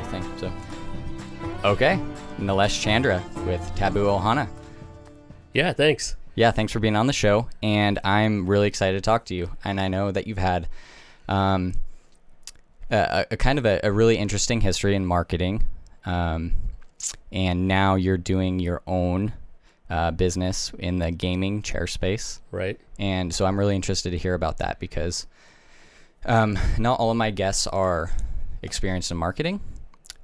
thing. So, okay, Nalesh Chandra with Täbū Ohana. Yeah, thanks. Yeah, thanks for being on the show, and I'm really excited to talk to you. And I know that you've had a kind of a really interesting history in marketing, and now you're doing your own business in the gaming chair space. Right. And so I'm really interested to hear about that because not all of my guests are experienced in marketing,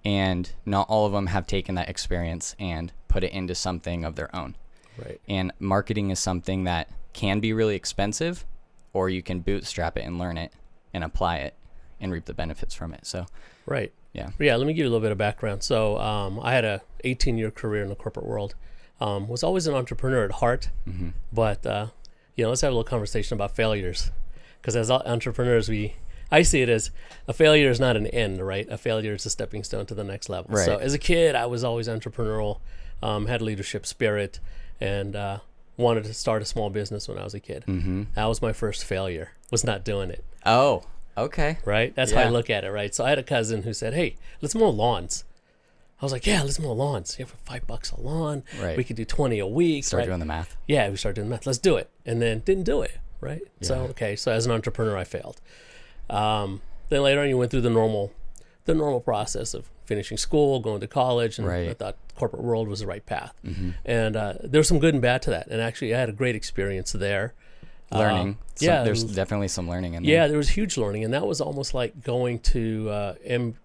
and not all of them have taken that experience and put it into something of their own. Right. And marketing is something that can be really expensive, or you can bootstrap it and learn it and apply it and reap the benefits from it. So, right. Yeah. Yeah. Let me give you a little bit of background. So, I had a 18-year career in the corporate world. Was always an entrepreneur at heart, but let's have a little conversation about failures, because as entrepreneurs, I see it as a failure is not an end, right? A failure is a stepping stone to the next level. Right. So, as a kid, I was always entrepreneurial, had leadership spirit, and wanted to start a small business when I was a kid. That was my first failure, was not doing it. Oh, okay. Right? That's how I look at it, right? So I had a cousin who said, hey, let's mow lawns. I was like, yeah, let's mow lawns. Yeah, for $5 a lawn. Right. We could do 20 a week. Start doing the math. Yeah, we started doing the math. Let's do it. And then didn't do it, right? Yeah. So as an entrepreneur, I failed. Then later on, you went through the normal process of finishing school, going to college, and I thought corporate world was the right path. And there was some good and bad to that. And actually, I had a great experience there. Learning. There's definitely some learning in there. Yeah, there was huge learning. And that was almost like going to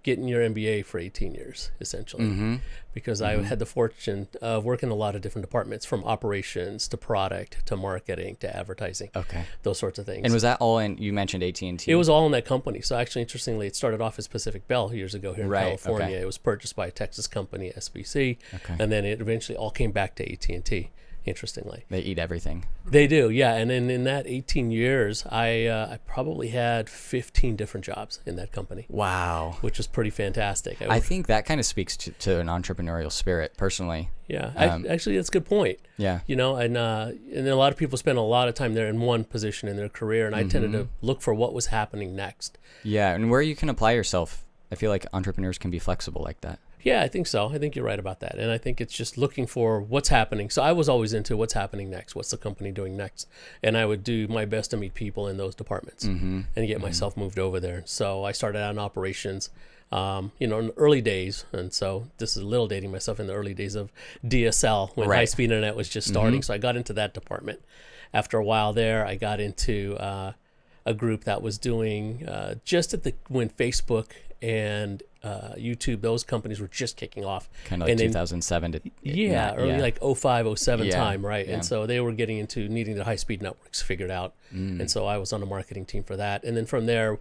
getting your MBA for 18 years, essentially. Because I had the fortune of working in a lot of different departments, from operations to product to marketing to advertising. Okay. Those sorts of things. And was that all in, you mentioned AT&T? It was all in that company. So actually, interestingly, it started off as Pacific Bell years ago here in California. Okay. It was purchased by a Texas company, SBC. Okay. And then it eventually all came back to AT&T. Interestingly, they eat everything. They do, yeah. And in that 18 years, I probably had 15 different jobs in that company. Wow, which was pretty fantastic. I think that kind of speaks to an entrepreneurial spirit, personally. Yeah, actually, that's a good point. Yeah, and a lot of people spend a lot of time there in one position in their career, and I tended to look for what was happening next. Yeah, and where you can apply yourself. I feel like entrepreneurs can be flexible like that. Yeah, I think so. I think you're right about that. And I think it's just looking for what's happening. So I was always into what's happening next. What's the company doing next? And I would do my best to meet people in those departments and get myself moved over there. So I started out in operations, in the early days. And so this is a little dating myself, in the early days of DSL, when high-speed internet was just starting. So I got into that department. After a while there, I got into a group that was doing when Facebook and YouTube, those companies were just kicking off. Kind of like 2007 to... early like 05, 07 time, right? Yeah. And so they were getting into needing the high-speed networks figured out. And so I was on the marketing team for that. And then from there,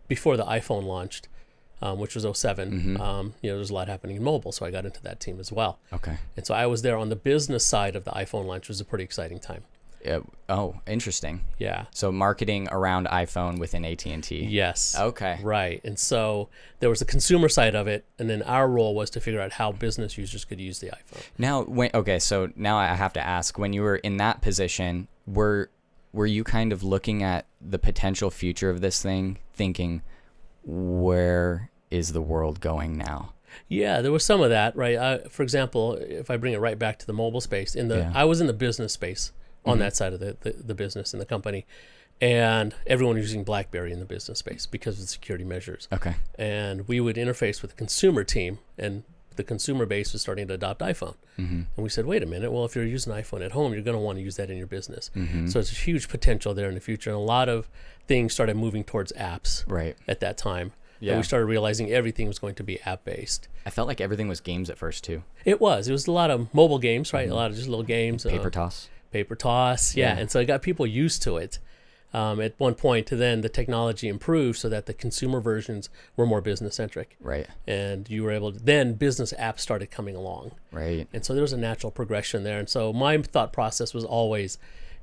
before the iPhone launched, which was 07, there was a lot happening in mobile, so I got into that team as well. Okay. And so I was there on the business side of the iPhone launch, which was a pretty exciting time. Oh, interesting. Yeah. So marketing around iPhone within AT&T. Yes. Okay. Right. And so there was the consumer side of it, and then our role was to figure out how business users could use the iPhone. Now, so now I have to ask, when you were in that position, were you kind of looking at the potential future of this thing, thinking, where is the world going now? Yeah, there was some of that, right? For example, if I bring it right back to the mobile space, I was in the business space on that side of the business in the company, and everyone was using BlackBerry in the business space because of the security measures. Okay. And we would interface with the consumer team, and the consumer base was starting to adopt iPhone. And we said, wait a minute, well, if you're using iPhone at home, you're going to want to use that in your business. So it's a huge potential there in the future, and a lot of things started moving towards apps at that time. Yeah. And we started realizing everything was going to be app-based. I felt like everything was games at first, too. It was a lot of mobile games, right? A lot of just little games. Paper toss. Yeah. And so it got people used to it. At one point, then the technology improved so that the consumer versions were more business-centric. Right. And you were able to, then business apps started coming along. Right. And so there was a natural progression there. And so my thought process was always,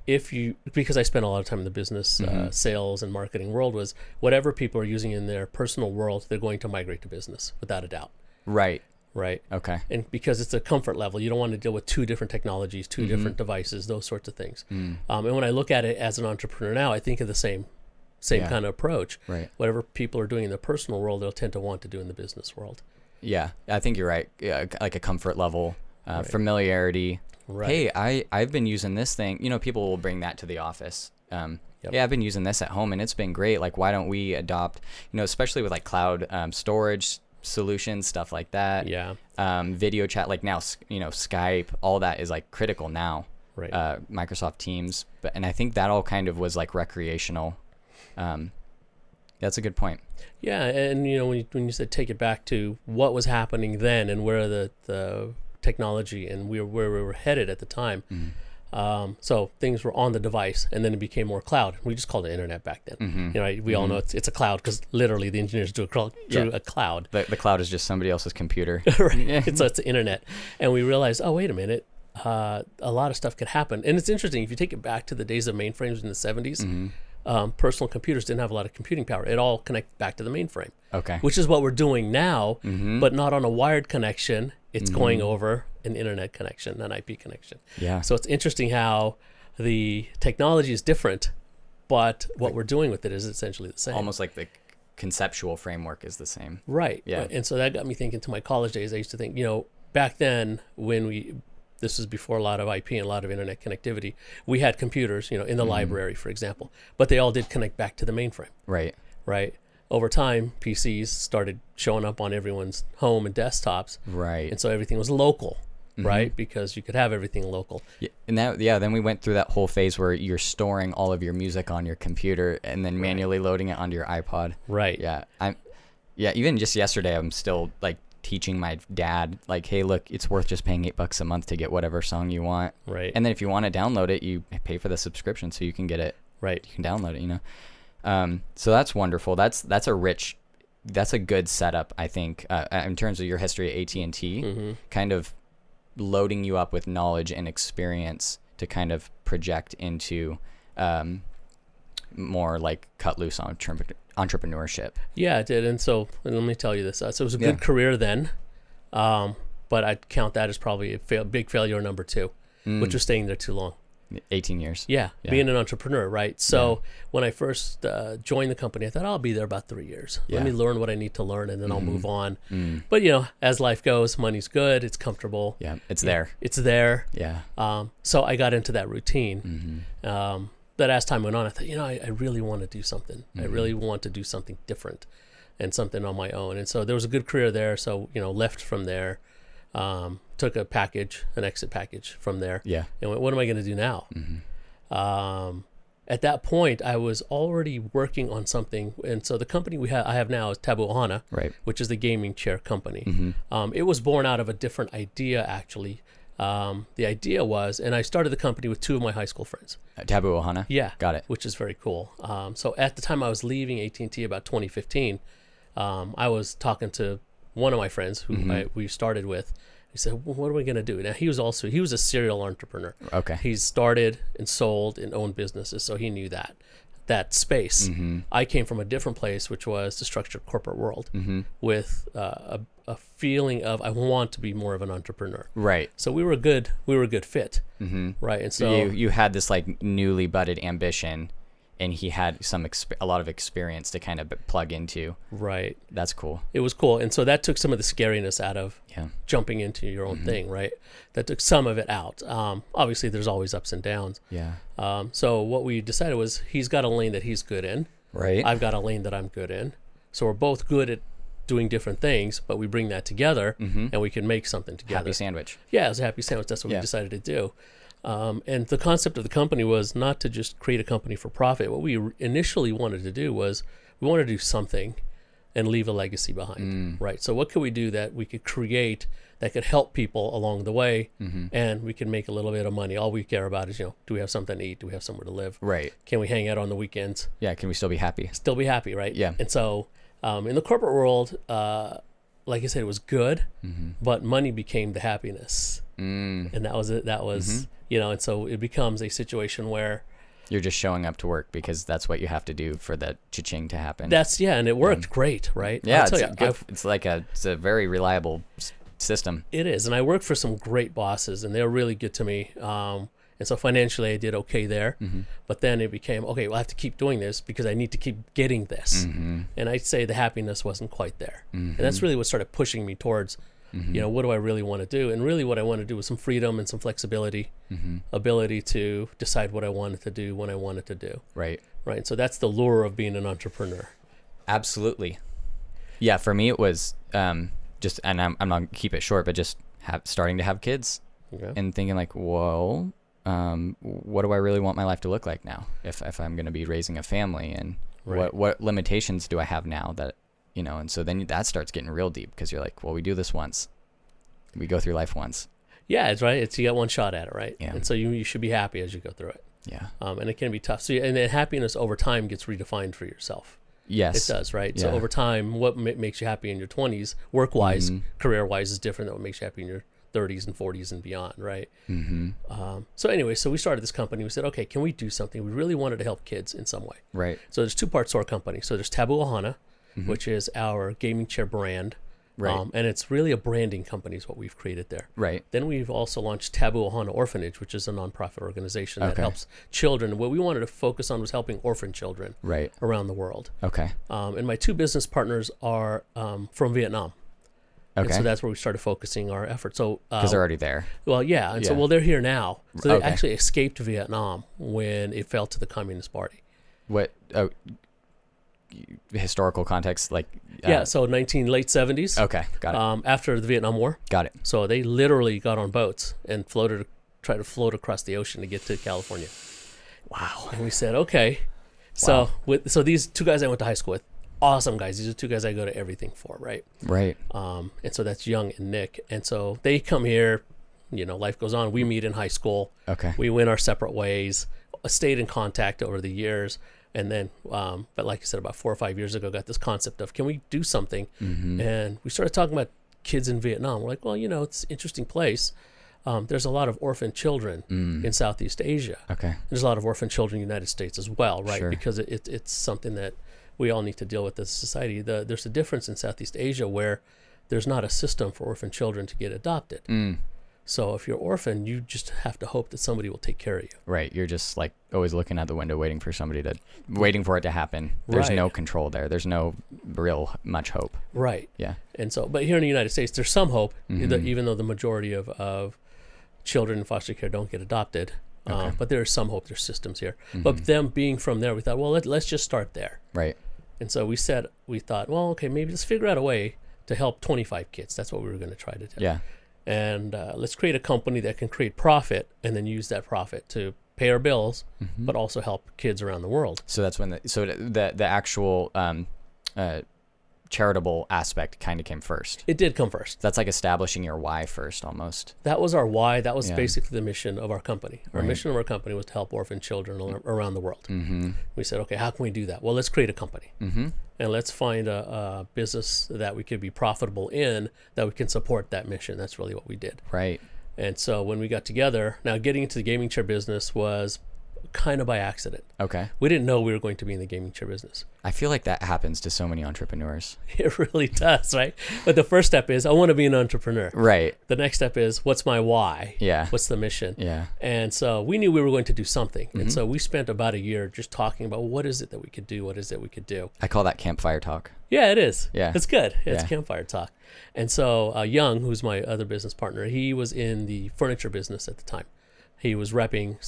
because I spent a lot of time in the business sales and marketing world, was whatever people are using in their personal world, they're going to migrate to business without a doubt. Right. Right. Okay. And because it's a comfort level, you don't want to deal with two different technologies, two different devices, those sorts of things. And when I look at it as an entrepreneur now, I think of the same kind of approach. Right. Whatever people are doing in the personal world, they'll tend to want to do in the business world. Yeah, I think you're right. Yeah, like a comfort level, Right. familiarity. Right. Hey, I've been using this thing. You know, people will bring that to the office. Yep. Yeah, I've been using this at home and it's been great. Like, why don't we adopt, you know, especially with like cloud storage solutions, stuff like that. Yeah. Video chat, like now, you know, Skype, all that is like critical now. Right. Microsoft Teams, and I think that all kind of was like recreational. That's a good point. Yeah, and you know, when you said take it back to what was happening then and where the technology and where we were headed at the time. So things were on the device, and then it became more cloud. We just called it internet back then. You know, we all know it's a cloud because literally the engineers drew a cloud. The cloud is just somebody else's computer. Right. So it's the internet, and we realized, oh wait a minute, a lot of stuff could happen. And it's interesting if you take it back to the days of mainframes in the 70s. Personal computers didn't have a lot of computing power. It all connected back to the mainframe. Okay. Which is what we're doing now, but not on a wired connection. It's going over an internet connection, an IP connection. Yeah. So it's interesting how the technology is different, but what we're doing with it is essentially the same. Almost like the conceptual framework is the same. Right. Yeah. And so that got me thinking to my college days. I used to think, you know, back then this was before a lot of IP and a lot of internet connectivity, we had computers, you know, in the library, for example, but they all did connect back to the mainframe. Right. Right. Over time, PCs started showing up on everyone's home and desktops. Right. And so everything was local, right? Because you could have everything local. Yeah, and then we went through that whole phase where you're storing all of your music on your computer and then manually loading it onto your iPod. Right. Yeah. Even just yesterday, I'm still like teaching my dad, like, hey, look, it's worth just paying $8 a month to get whatever song you want. Right. And then if you want to download it, you pay for the subscription so you can get it. Right. You can download it, you know? So that's wonderful. That's a good setup, I think, in terms of your history at AT&T, kind of loading you up with knowledge and experience to kind of project into more like cut loose on entrepreneurship. Yeah, it did. And so let me tell you this. So it was a good career then, but I'd count that as probably a big failure number 2, which was staying there too long. 18 years. Yeah, being an entrepreneur, right? So when I first joined the company, I thought I'll be there about 3 years. Let me learn what I need to learn, and then I'll move on. But, you know, as life goes, money's good, it's comfortable. Yeah, it's there. It's there. Yeah. So I got into that routine. But as time went on, I thought, you know, I really want to do something. I really want to do something different and something on my own. And so there was a good career there. So, you know, left from there. Took an exit package from there. Yeah. And went, what am I going to do now? At that point, I was already working on something. And so the company I have now is Täbū Ohana, Right. which is the gaming chair company. It was born out of a different idea, actually. The idea was, and I started the company with 2 of my high school friends. Täbū Ohana? Yeah. Got it. Which is very cool. So at the time I was leaving AT&T about 2015, I was talking to one of my friends who we started with. He said, well, what are we going to do? Now, he was a serial entrepreneur. Okay. He's started and sold and owned businesses, so he knew that space. I came from a different place, which was the structured corporate world, with a feeling of I want to be more of an entrepreneur. Right. So we were a good fit. Right. And so you had this like newly budded ambition, and he had a lot of experience to kind of plug into. Right. That's cool. It was cool. And so that took some of the scariness out of jumping into your own thing, right? That took some of it out. Obviously, there's always ups and downs. Yeah. So what we decided was he's got a lane that he's good in. Right. I've got a lane that I'm good in. So we're both good at doing different things, but we bring that together and we can make something together. Happy sandwich. Yeah, it was a happy sandwich. That's what we decided to do. And the concept of the company was not to just create a company for profit. What we initially wanted to do was we wanted to do something and leave a legacy behind, right? So what could we do that we could create that could help people along the way, and we can make a little bit of money? All we care about is, you know, do we have something to eat? Do we have somewhere to live? Right. Can we hang out on the weekends? Yeah. Can we still be happy? Still be happy, right? Yeah. And so in the corporate world, like I said, it was good, but money became the happiness. And that was it. That was, you know, and so it becomes a situation where you're just showing up to work because that's what you have to do for that cha-ching to happen. And it worked great, right? Yeah, it's a very reliable system. It is, and I worked for some great bosses, and they were really good to me. And And so financially I did okay there. But then it became, okay, well, I have to keep doing this because I need to keep getting this. And I'd say the happiness wasn't quite there. And that's really what started pushing me towards, you know, what do I really want to do? And really what I want to do was some freedom and some flexibility, ability to decide what I wanted to do when I wanted to do. Right. Right. So that's the lure of being an entrepreneur. Absolutely. Yeah. For me, it was just, and I'm not going to keep it short, but just starting to have kids and thinking like, whoa, what do I really want my life to look like now if I'm going to be raising a family, and what limitations do I have now that, you know, and so then that starts getting real deep, because you're like, well, we do this once. We go through life once. Yeah, it's right. It's, you got one shot at it, right? Yeah. And so you should be happy as you go through it. Yeah. And it can be tough. So, and then happiness over time gets redefined for yourself. Yes. It does, right? Yeah. So over time, what makes you happy in your 20s, work-wise, career-wise, is different than what makes you happy in your 30s and 40s and beyond, right? So anyway, so we started this company. We said, okay, can we do something? We really wanted to help kids in some way. Right. So there's two parts to our company. So there's Täbū Ohana, which is our gaming chair brand. Right. And it's really a branding company is what we've created there. Right. Then we've also launched Täbū Ohana Orphanage, which is a nonprofit organization that helps children. What we wanted to focus on was helping orphan children around the world. Okay. And my two business partners are from Vietnam. Okay. And so that's where we started focusing our efforts. So because they're already there. Well, yeah. And so, they're here now. So they actually escaped Vietnam when it fell to the Communist Party. What? Oh, historical context, like so late 70s. Okay, got it. After the Vietnam War. Got it. So they literally got on boats and tried to float across the ocean to get to California. Wow. And we said, okay. So so these two guys I went to high school with, awesome guys. These are two guys I go to everything for, right? Right. And so that's Young and Nick. And so they come here, you know, life goes on. We meet in high school. Okay. We went our separate ways, stayed in contact over the years. And then, but like I said, about 4 or 5 years ago, got this concept of, can we do something? And we started talking about kids in Vietnam. We're like, well, you know, it's an interesting place. There's a lot of orphan children in Southeast Asia. Okay. There's a lot of orphan children in the United States as well, right? Sure. Because it's something that we all need to deal with as a society. There's a difference in Southeast Asia where there's not a system for orphan children to get adopted. So if you're orphan, you just have to hope that somebody will take care of you. Right. You're just like always looking out the window, waiting for it to happen. There's no control there. There's no real much hope. Right. Yeah. And so, but here in the United States, there's some hope, even though the majority of children in foster care don't get adopted. But there is some hope. There's systems here. But them being from there, we thought, well, let's just start there. Right. And so we thought, well, okay, maybe let's figure out a way to help 25 kids. That's what we were going to try to do. Yeah. And let's create a company that can create profit and then use that profit to pay our bills, but also help kids around the world. So that's when the actual charitable aspect kind of came first. It did come first. That's like establishing your why first, almost. That was our why. That was basically the mission of our company. Our mission of our company was to help orphan children around the world. We said, okay, how can we do that? Well, let's create a company. And let's find a business that we could be profitable in, that we can support that mission. That's really what we did. Right. And so when we got together, now getting into the gaming chair business was kind of by accident. Okay. We didn't know we were going to be in the gaming chair business. I feel like that happens to so many entrepreneurs. It really does, right? But the first step is, I want to be an entrepreneur. Right. The next step is, what's my why? Yeah. What's the mission? Yeah. And so we knew we were going to do something. And so we spent about a year just talking about, what is it that we could do? What is it we could do? I call that campfire talk. Yeah, it is. Yeah. It's good. It's Yeah. campfire talk. And so Young, who's my other business partner, he was in the furniture business at the time. He was repping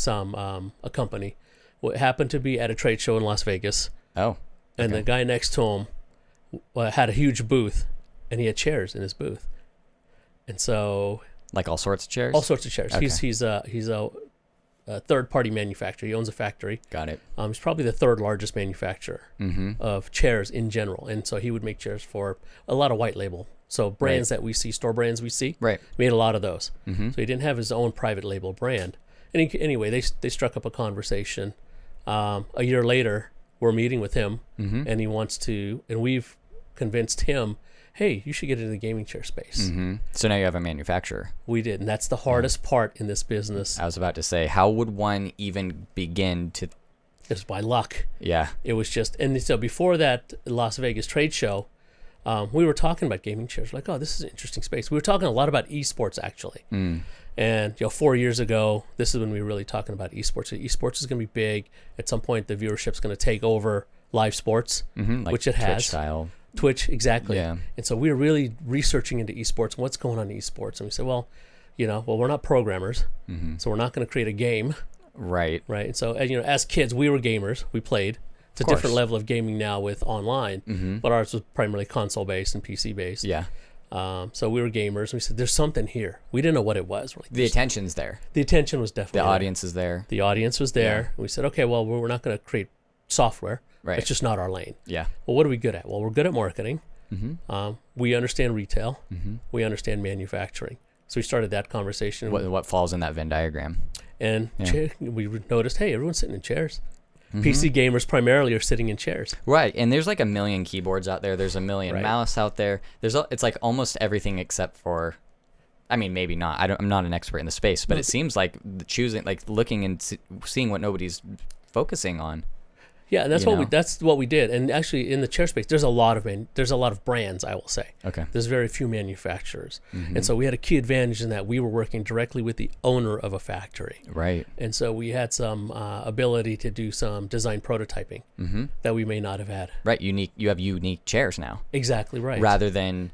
a company. What happened to be at a trade show in Las Vegas. Oh. And the guy next to him had a huge booth, and he had chairs in his booth. And so, like all sorts of chairs? all sorts of chairs. Okay. He's a third-party manufacturer. He owns a factory. Got it. He's probably the third largest manmanufacturer of chairs in general. And so he would make chairs for a lot of white label. So brands that we see, store brands we see, made a lot of those. So he didn't have his own private label brand. And anyway, they struck up a conversation. A year later, we're meeting with him, and he wants to, and we've convinced him, hey, you should get into the gaming chair space. So now you have a manufacturer. We did, and that's the hardest part in this business. I was about to say, how would one even begin to... It's by luck. Yeah. It was just, and so before that Las Vegas trade show, we were talking about gaming chairs. Like, oh, this is an interesting space. We were talking a lot about esports, actually. And 4 years ago, this is when we were really talking about esports. Esports is going to be big. At some point, the viewership's going to take over live sports, like which it has. Twitch style. Twitch, exactly. Yeah. And so we were really researching into esports and what's going on in esports. And we said, well, we're not programmers, so we're not going to create a game. Right. Right. And so, as kids, we were gamers. We played. It's a different level of gaming now with online, but ours was primarily console-based and PC-based. Yeah. So we were gamers, and we said, there's something here. We didn't know what it was. We're like, The attention's there. The attention was definitely The there. audience is there. The audience was there. Yeah. And we said, okay, well, we're not going to create software. Right. It's just not our lane. Yeah. Well, what are we good at? Well, we're good at marketing. We understand retail. We understand manufacturing. So we started that conversation. What falls in that Venn diagram? And we noticed, hey, everyone's sitting in chairs. PC gamers primarily are sitting in chairs. Right, and there's like a million keyboards out there. There's a million mouse out there. It's like almost everything except for, I mean, maybe not. I'm not an expert in the space, but it seems like looking and seeing what nobody's focusing on. Yeah, and that's what we did. And actually, in the chair space, there's a lot of brands, I will say. Okay. There's very few manufacturers, and so we had a key advantage in that we were working directly with the owner of a factory. Right. And so we had some ability to do some design prototyping that we may not have had. Right. You have unique chairs now. Exactly right. Rather than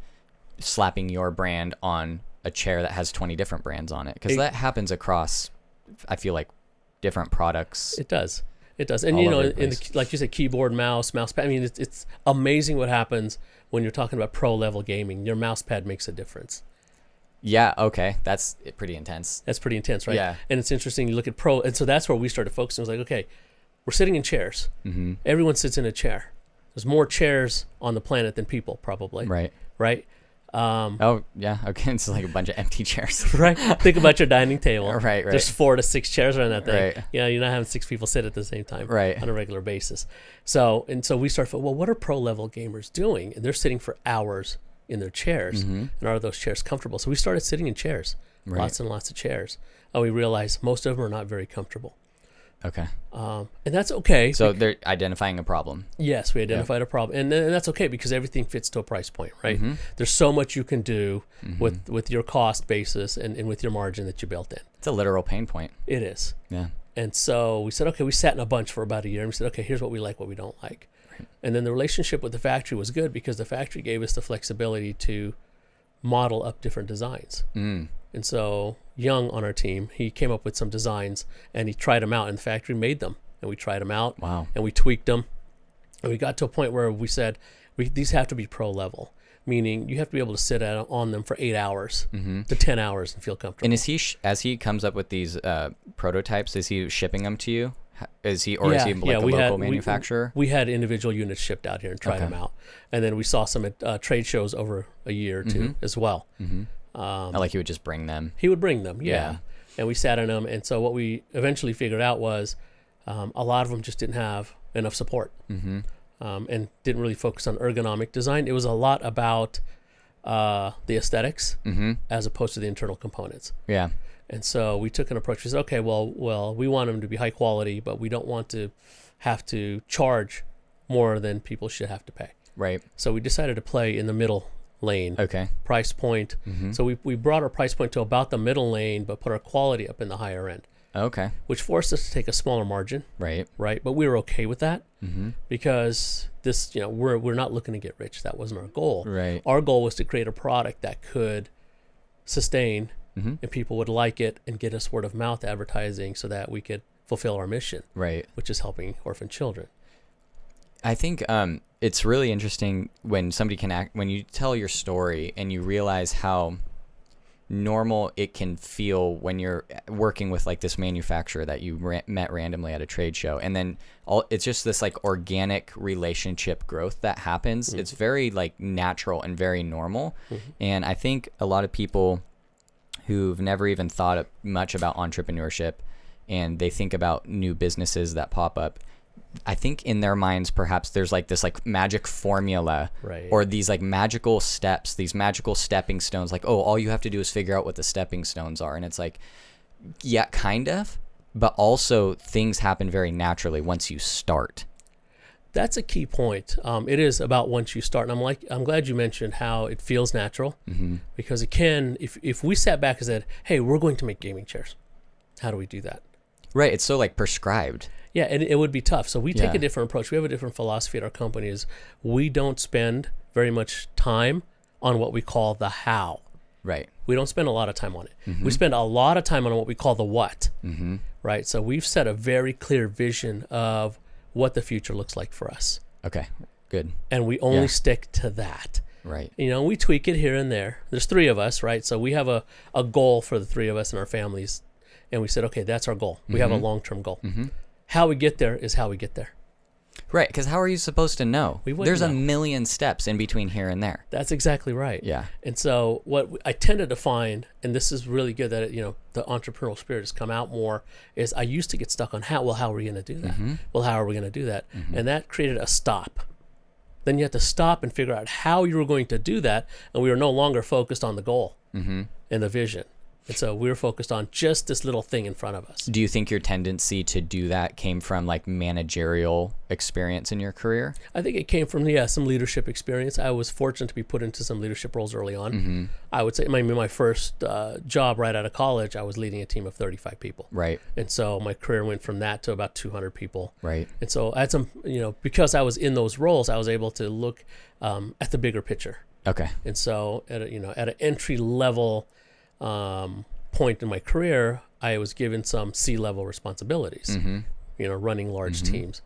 slapping your brand on a chair that has 20 different brands on it, because that happens across, I feel like, different products. It does. It does. And, like you said, keyboard, mouse pad. I mean, it's amazing what happens when you're talking about pro-level gaming. Your mouse pad makes a difference. Yeah, okay. That's pretty intense. That's pretty intense, right? Yeah. And it's interesting. You look at pro, and so that's where we started focusing. It was like, okay, we're sitting in chairs. Everyone sits in a chair. There's more chairs on the planet than people, probably. Right. Right? Oh, yeah. Okay. It's like a bunch of empty chairs. Right. Think about your dining table. Right. There's 4 to 6 chairs around that thing. Right. You're not having 6 people sit at the same time. Right. On a regular basis. So we started, well, what are pro-level gamers doing? And they're sitting for hours in their chairs. And are those chairs comfortable? So we started sitting in chairs. Right. Lots and lots of chairs. And we realized most of them are not very comfortable. Okay. And that's okay. So they're identifying a problem. Yes, we identified a problem, and that's okay because everything fits to a price point, right? There's so much you can do with your cost basis and with your margin that you built in. It's a literal pain point. It is. Yeah. And so we said, okay, we sat in a bunch for about a year, and we said, okay, here's what we like, what we don't like. Right. And then the relationship with the factory was good because the factory gave us the flexibility to model up different designs. And so Young on our team, he came up with some designs and he tried them out, and the factory made them, and we tried them out. Wow. And we tweaked them, and we got to a point where we said these have to be pro level, meaning you have to be able to sit on them for 8 hours to 10 hours and feel comfortable. And is he as he comes up with these prototypes, is he shipping them to you? Is he like a local manufacturer? We had individual units shipped out here and tried them out, and then we saw some at trade shows over a year or two as well. Like he would just bring them. He would bring them, yeah. And we sat on them, and so what we eventually figured out was a lot of them just didn't have enough support, and didn't really focus on ergonomic design. It was a lot about the aesthetics as opposed to the internal components. Yeah. And so we took an approach. We said, okay, well, we want them to be high quality, but we don't want to have to charge more than people should have to pay. Right. So we decided to play in the middle lane. Okay. Price point. So we brought our price point to about the middle lane, but put our quality up in the higher end. Okay. Which forced us to take a smaller margin. Right. Right. But we were okay with that because this, we're not looking to get rich. That wasn't our goal. Right. Our goal was to create a product that could sustain and people would like it and get us word of mouth advertising so that we could fulfill our mission. Right. Which is helping orphan children. I think it's really interesting when somebody can when you tell your story and you realize how normal it can feel when you're working with like this manufacturer that you met randomly at a trade show, and then it's just this like organic relationship growth that happens. It's very like natural and very normal. And I think a lot of people who've never even thought much about entrepreneurship and they think about new businesses that pop up, I think in their minds perhaps there's like this like magic formula, or these like magical steps, these magical stepping stones, like, oh, all you have to do is figure out what the stepping stones are. And it's like, yeah, kind of, but also things happen very naturally once you start. That's a key point. It is about once you start. And I'm glad you mentioned how it feels natural, because it can, if we sat back and said, hey, we're going to make gaming chairs, how do we do that? Right. It's so like prescribed. Yeah, and it would be tough. So we take a different approach. We have a different philosophy at our company. Is we don't spend very much time on what we call the how. Right. We don't spend a lot of time on it. We spend a lot of time on what we call the what. Right. So we've set a very clear vision of what the future looks like for us. Okay. Good. And we only stick to that. Right. You know, we tweak it here and there. There's 3 of us, right? So we have a goal for the 3 of us and our families. And we said, okay, that's our goal. We have a long-term goal. How we get there is how we get there. Right, because how are you supposed to know? There's know. a million steps in between here and there. That's exactly right. Yeah. And so what I tended to find, and this is really good that, the entrepreneurial spirit has come out more, is I used to get stuck on how are we going to do that? Well, how are we going to do that? And that created a stop. Then you have to stop and figure out how you were going to do that, and we were no longer focused on the goal and the vision. And so we were focused on just this little thing in front of us. Do you think your tendency to do that came from like managerial experience in your career? I think it came from, some leadership experience. I was fortunate to be put into some leadership roles early on. I would say my first job right out of college, I was leading a team of 35 people. Right. And so my career went from that to about 200 people. Right. And so I had some, because I was in those roles, I was able to look at the bigger picture. Okay. And so at an entry level point in my career, I was given some C-level responsibilities, running large teams.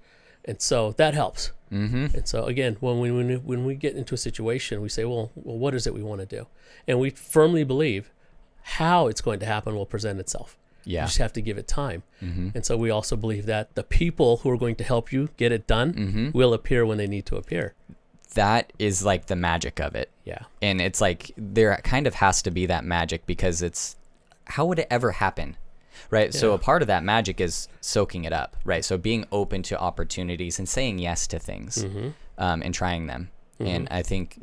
And so that helps. And so again, when we get into a situation, we say, well, what is it we want to do? And we firmly believe how it's going to happen will present itself. Yeah. You just have to give it time. And so we also believe that the people who are going to help you get it done will appear when they need to appear. That is like the magic of it. Yeah. And it's like there kind of has to be that magic, because it's, how would it ever happen? Right. Yeah. So a part of that magic is soaking it up. Right. So being open to opportunities and saying yes to things and trying them. And I think,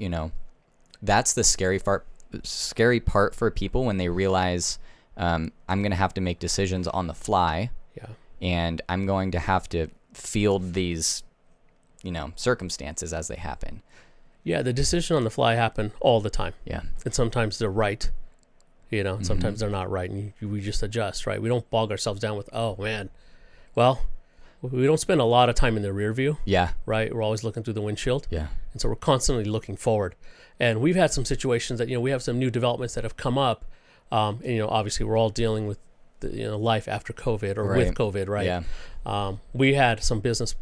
that's the scary part for people when they realize I'm going to have to make decisions on the fly. Yeah. And I'm going to have to field these circumstances as they happen. Yeah, the decision on the fly happen all the time. Yeah. And sometimes they're right, and sometimes they're not right, and we just adjust, right? We don't bog ourselves down with, oh, man. Well, we don't spend a lot of time in the rear view. Yeah. Right? We're always looking through the windshield. Yeah. And so we're constantly looking forward. And we've had some situations that, we have some new developments that have come up. And, obviously we're all dealing with, life after COVID or with COVID, right? Yeah. We had some business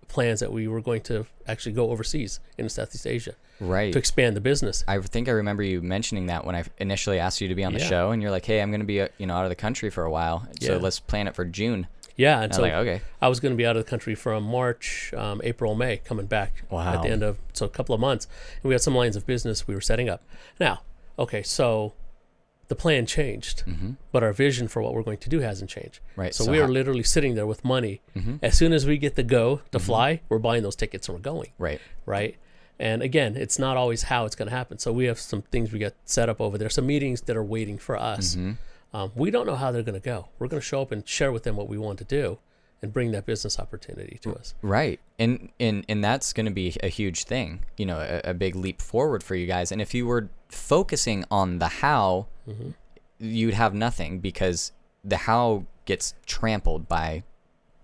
plans that we were going to actually go overseas in Southeast Asia, right, to expand the business. I think I remember you mentioning that when I initially asked you to be on the show, and you're like, hey, I'm going to be out of the country for a while, so let's plan it for June. Yeah, and so like, okay, I was going to be out of the country from March, April, May, coming back at the end of a couple of months, and we had some lines of business we were setting up. Now, okay, so the plan changed, but our vision for what we're going to do hasn't changed. Right. So we are literally sitting there with money. As soon as we get the go to fly, we're buying those tickets and we're going. Right. Right. And again, it's not always how it's going to happen. So we have some things we got set up over there, some meetings that are waiting for us. We don't know how they're going to go. We're going to show up and share with them what we want to do and bring that business opportunity to us. Right. And that's going to be a huge thing, a big leap forward for you guys. And if you were focusing on the how, you'd have nothing, because the how gets trampled by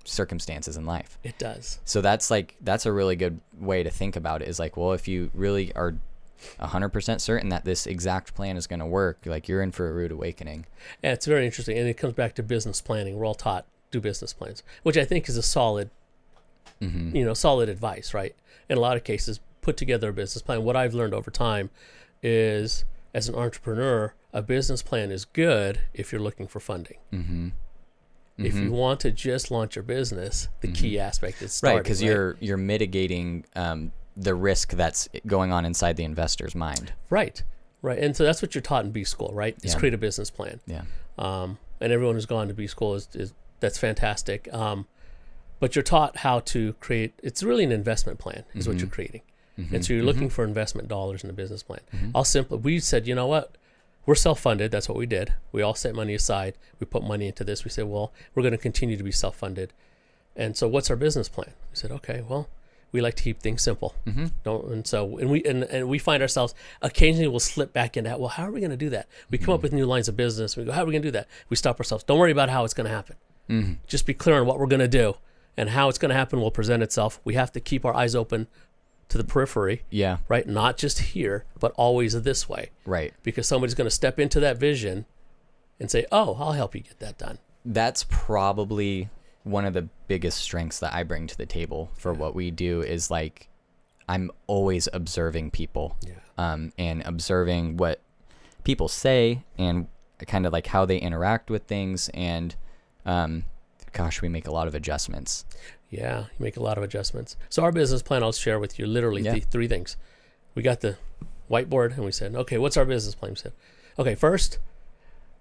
circumstances in life. It does. So that's a really good way to think about it, is like, well, if you really are 100% certain that this exact plan is going to work, like, you're in for a rude awakening. Yeah, it's very interesting. And it comes back to business planning. We're all taught do business plans, which I think is a solid, solid advice, right? In a lot of cases, put together a business plan. What I've learned over time is, as an entrepreneur, a business plan is good if you're looking for funding. If you want to just launch your business, the key aspect is starting. Right, because you're mitigating the risk that's going on inside the investor's mind. Right. And so that's what you're taught in B school, right? Is create a business plan. Yeah. And everyone who's gone to B school is that's fantastic. But you're taught how to create. It's really an investment plan, is what you're creating. And so you're looking for investment dollars in a business plan. We said, you know what? We're self-funded. That's what we did. We all set money aside. We put money into this. We said, well, we're going to continue to be self-funded. And so what's our business plan? We said, okay, well, we like to keep things simple. And we find ourselves occasionally we'll slip back into, well, how are we going to do that? We come up with new lines of business. We go, how are we going to do that? We stop ourselves. Don't worry about how it's going to happen. Just be clear on what we're going to do, and how it's going to happen will present itself. We have to keep our eyes open to the periphery. Yeah. Right. Not just here, but always this way. Right. Because somebody's going to step into that vision and say, oh, I'll help you get that done. That's probably one of the biggest strengths that I bring to the table for what we do is like, I'm always observing people, and observing what people say and kind of like how they interact with things. And, we make a lot of adjustments. Yeah, you make a lot of adjustments. So our business plan, I'll share with you literally three things. We got the whiteboard and we said, okay, what's our business plan? We said, okay, first,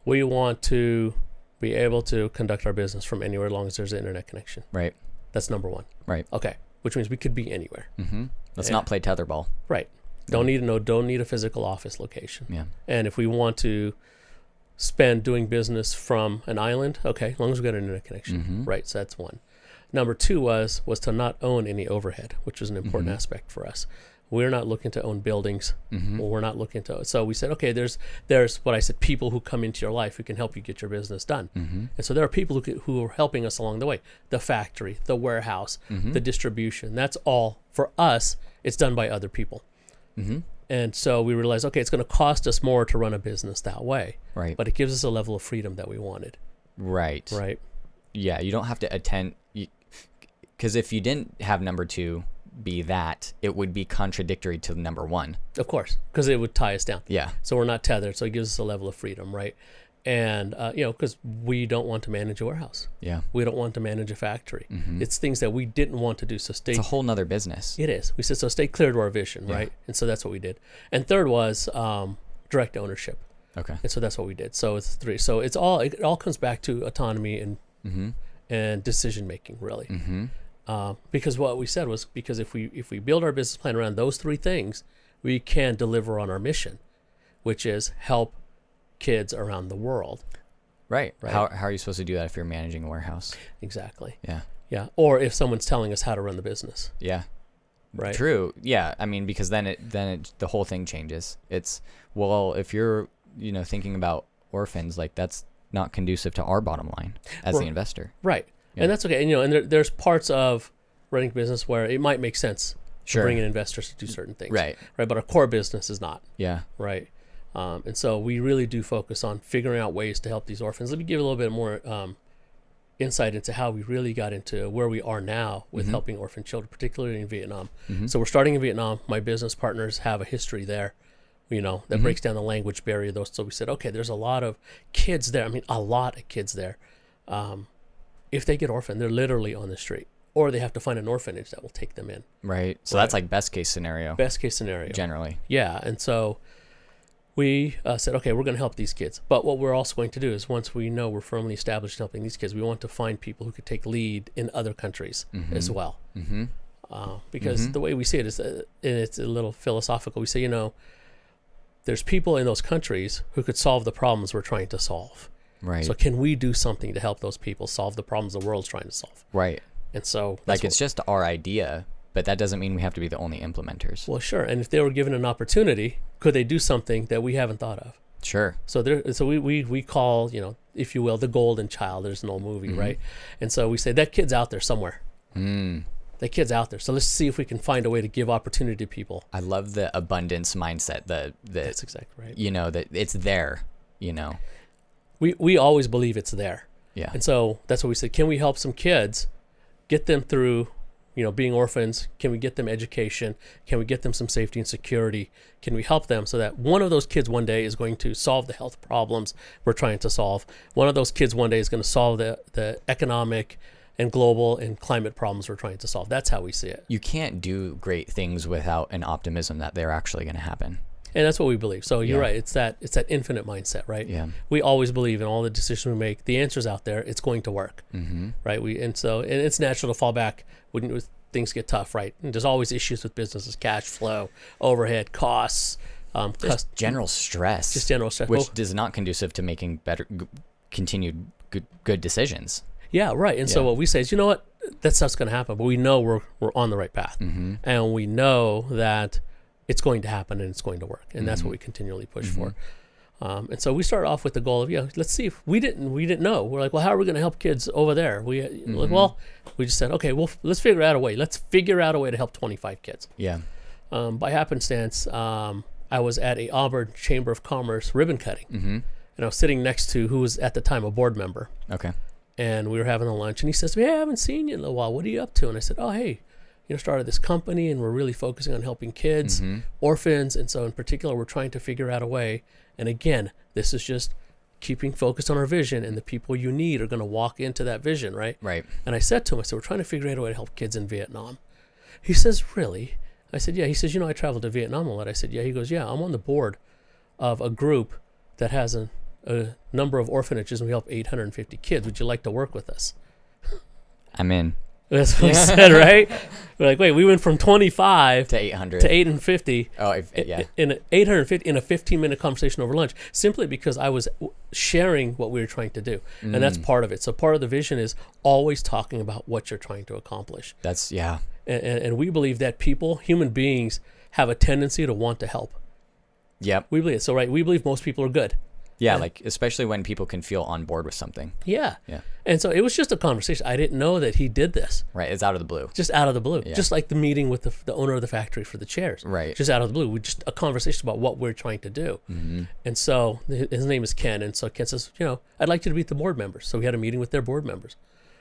we want to be able to conduct our business from anywhere as long as there's an internet connection. Right. That's number one. Right. Okay. Which means we could be anywhere. Let's not play tetherball. Right. Don't need a physical office location. Yeah. And if we want to spend doing business from an island, okay, as long as we've got an internet connection. Right. So that's one. Number two was to not own any overhead, which was an important aspect for us. We're not looking to own buildings. Or we're not looking to. So we said, okay, there's what I said, people who come into your life who can help you get your business done. And so there are people who are helping us along the way. The factory, the warehouse, the distribution. That's all for us. It's done by other people. And so we realized, okay, it's going to cost us more to run a business that way. Right. But it gives us a level of freedom that we wanted. Right. Right. Yeah. You don't have to attend, because if you didn't have number two be that, it would be contradictory to number one. Of course, because it would tie us down. Yeah. So we're not tethered. So it gives us a level of freedom, right? And, because we don't want to manage a warehouse. Yeah. We don't want to manage a factory. It's things that we didn't want to do. So it's a whole nother business. It is. We said, so stay clear to our vision, right? And so that's what we did. And third was direct ownership. Okay. And so that's what we did. So it's three. So it all comes back to autonomy and decision making, really. Because what we said was, because if we build our business plan around those three things, we can deliver on our mission, which is help kids around the world. Right. How are you supposed to do that if you're managing a warehouse? Exactly. Yeah. Yeah. Or if someone's telling us how to run the business. Yeah. Right. True. Yeah. I mean, because then the whole thing changes. It's, well, if you're, thinking about orphans, like that's not conducive to our bottom line as the investor. Right. Yeah. And that's okay. And, there's parts of running a business where it might make sense to bring in investors to do certain things. Right. Right. But our core business is not. Yeah. Right. And so we really do focus on figuring out ways to help these orphans. Let me give a little bit more insight into how we really got into where we are now with helping orphan children, particularly in Vietnam. So we're starting in Vietnam. My business partners have a history there, that breaks down the language barrier. So we said, okay, there's a lot of kids there. I mean, a lot of kids there. If they get orphaned, they're literally on the street, or they have to find an orphanage that will take them in. Right. So that's like best case scenario. Best case scenario. Generally. Yeah. And so we said, okay, we're going to help these kids. But what we're also going to do is, once we know we're firmly established in helping these kids, we want to find people who could take lead in other countries as well. Because the way we see it is, it's a little philosophical. We say, there's people in those countries who could solve the problems we're trying to solve. Right. So can we do something to help those people solve the problems the world's trying to solve? Right. And so it's just our idea, but that doesn't mean we have to be the only implementers. Well, sure. And if they were given an opportunity, could they do something that we haven't thought of? Sure. So we call, if you will, the golden child. There's an old movie, right? And so we say that kid's out there somewhere. That kid's out there. So let's see if we can find a way to give opportunity to people. I love the abundance mindset. That's exactly right. That it's there. We always believe it's there. Yeah. And so that's what we said. Can we help some kids, get them through, being orphans? Can we get them education? Can we get them some safety and security? Can we help them so that one of those kids one day is going to solve the health problems we're trying to solve? One of those kids one day is going to solve the economic and global and climate problems we're trying to solve. That's how we see it. You can't do great things without an optimism that they're actually going to happen. And that's what we believe. So you're right. It's that infinite mindset, right? Yeah. We always believe in all the decisions we make. The answer's out there. It's going to work, right? And it's natural to fall back when things get tough, right? And there's always issues with businesses: cash flow, overhead, costs, just general stress. Just general stress, which is not conducive to making continued good decisions. Yeah, right. And so what we say is, that stuff's going to happen, but we know we're on the right path, and we know that it's going to happen and it's going to work, and that's what we continually push for. And so we started off with the goal of, let's see if we didn't know. We're like, well, how are we going to help kids over there? We just said, okay, well, let's figure out a way. Let's figure out a way to help 25 kids. Yeah. By happenstance, I was at a Auburn Chamber of Commerce ribbon cutting, and I was sitting next to who was at the time a board member. Okay. And we were having a lunch, and he says, hey, I haven't seen you in a while. What are you up to? And I said, oh, hey, started this company, and we're really focusing on helping kids, orphans. And so in particular, we're trying to figure out a way. And again, this is just keeping focused on our vision, and the people you need are going to walk into that vision, right? Right. And I said to him, we're trying to figure out a way to help kids in Vietnam. He says, really? I said, yeah. He says, I traveled to Vietnam a lot. I said, yeah. He goes, yeah, I'm on the board of a group that has a number of orphanages, and we help 850 kids. Would you like to work with us? I'm in. That's what we said, right? We're like, wait, we went from 25 to 800 to 850. Oh, yeah. In 850 in a 15-minute conversation over lunch, simply because I was sharing what we were trying to do, and that's part of it. So part of the vision is always talking about what you're trying to accomplish. That's yeah. And we believe that human beings, have a tendency to want to help. Yep. We believe it. So right, we believe most people are good. Yeah, like especially when people can feel on board with something. Yeah. Yeah. And so it was just a conversation. I didn't know that he did this. Right. It's out of the blue. Just out of the blue. Yeah. Just like the meeting with the owner of the factory for the chairs. Right. Just out of the blue. We just a conversation about what we're trying to do. And so his name is Ken. And so Ken says, I'd like you to meet the board members. So we had a meeting with their board members.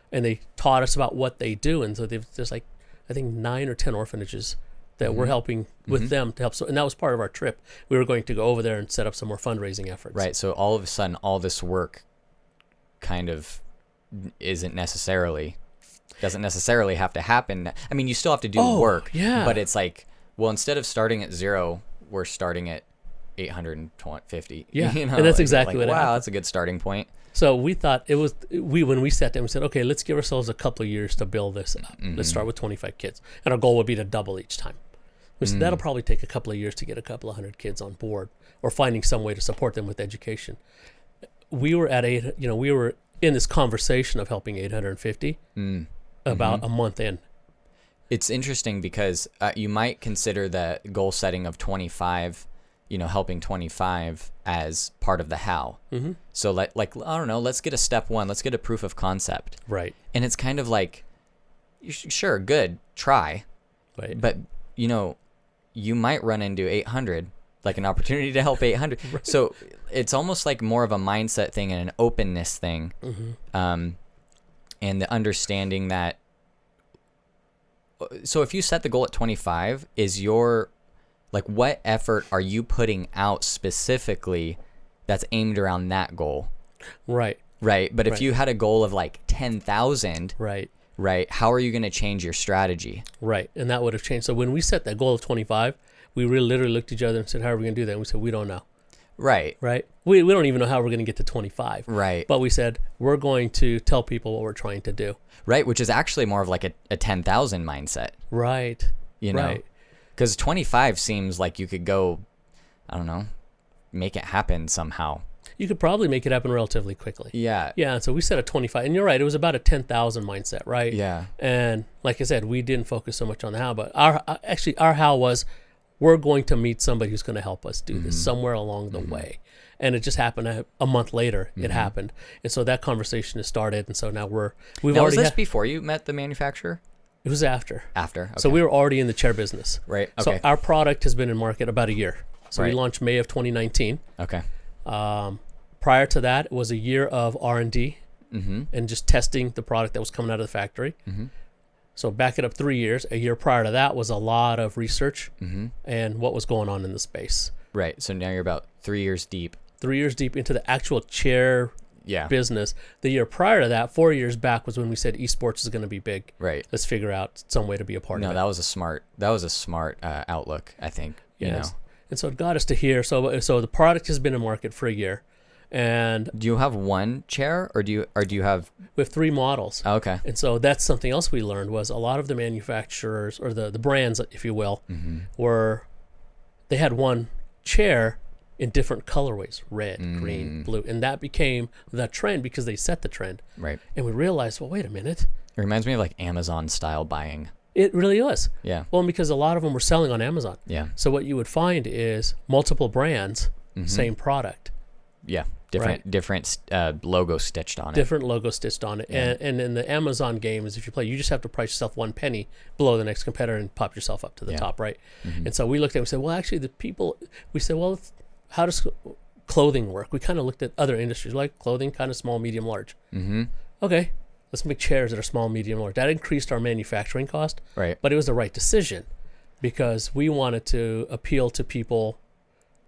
And they taught us about what they do. And so there's like, I think 9 or 10 orphanages that we're helping with them to help. So, and that was part of our trip. We were going to go over there and set up some more fundraising efforts. Right. So all of a sudden, all this work kind of doesn't necessarily have to happen. I mean, you still have to do work. Yeah. But it's like, well, instead of starting at 0, we're starting at 850. Yeah. And that's exactly what happened. happened. Wow, that's a good starting point. So we thought when we sat down, we said, okay, let's give ourselves a couple of years to build this up. Let's start with 25 kids. And our goal would be to double each time. We said that'll probably take a couple of years to get a couple of hundred kids on board, or finding some way to support them with education. We were at we were in this conversation of helping 850 about a month in. It's interesting because you might consider the goal setting of 25, helping 25 as part of the how. So like, I don't know, let's get a step 1. Let's get a proof of concept. Right. And it's kind of like, sure, good, try. Right. But, you might run into 800, like an opportunity to help 800. Right. So it's almost like more of a mindset thing and an openness thing. And the understanding that, so if you set the goal at 25, what effort are you putting out specifically that's aimed around that goal? Right. Right. But if you had a goal of like 10,000, right, how are you going to change your strategy? Right. And that would have changed. So when we set that goal of 25, we really literally looked at each other and said, how are we going to do that? And we said, we don't know. Right. Right. We don't even know how we're going to get to 25. Right. But we said, we're going to tell people what we're trying to do. Right. Which is actually more of like a 10,000 mindset. Right. Right. Because 25 seems like you could go, I don't know, make it happen somehow. You could probably make it happen relatively quickly. Yeah. Yeah. So we set a 25, and you're right. It was about a 10,000 mindset, right? Yeah. And like I said, we didn't focus so much on the how, but our how was, we're going to meet somebody who's going to help us do this somewhere along the way. And it just happened a month later. It happened, and so that conversation has started. And so now we've already. Was this before you met the manufacturer? It was after. After. Okay. So we were already in the chair business. Right. Okay. So our product has been in market about a year. So we launched May of 2019. Okay. Prior to that, it was a year of R&D and just testing the product that was coming out of the factory. So back it up 3 years. A year prior to that was a lot of research and what was going on in the space. Right. So now you're about 3 years deep. 3 years deep into the actual chair business. The year prior to that, 4 years back, was when we said esports is going to be big. Right. Let's figure out some way to be a part of it. No, that was a smart outlook, I think. Yes. And so it got us to here. So the product has been in market for a year. And do you have one chair, or do you have? We have 3 models. Oh, okay. And so that's something else we learned, was a lot of the manufacturers, or the brands, if you will, they had one chair in different colorways: red, green, blue, and that became the trend because they set the trend. Right. And we realized, well, wait a minute, It reminds me of like Amazon style buying. It really was. Yeah. Well, because a lot of them were selling on Amazon. Yeah. So what you would find is multiple brands, Mm-hmm. same product. Yeah. Different logo stitched on it. Different logo stitched on it. Yeah. And in the Amazon games, if you play, you just have to price yourself 1 penny below the next competitor and pop yourself up to the top, right? Mm-hmm. And so we looked at it and we said, well, actually, we said, well, how does clothing work? We kind of looked at other industries, like clothing, kind of small, medium, large. Mm-hmm. Okay, let's make chairs that are small, medium, large. That increased our manufacturing cost, Right. but it was the right decision because we wanted to appeal to people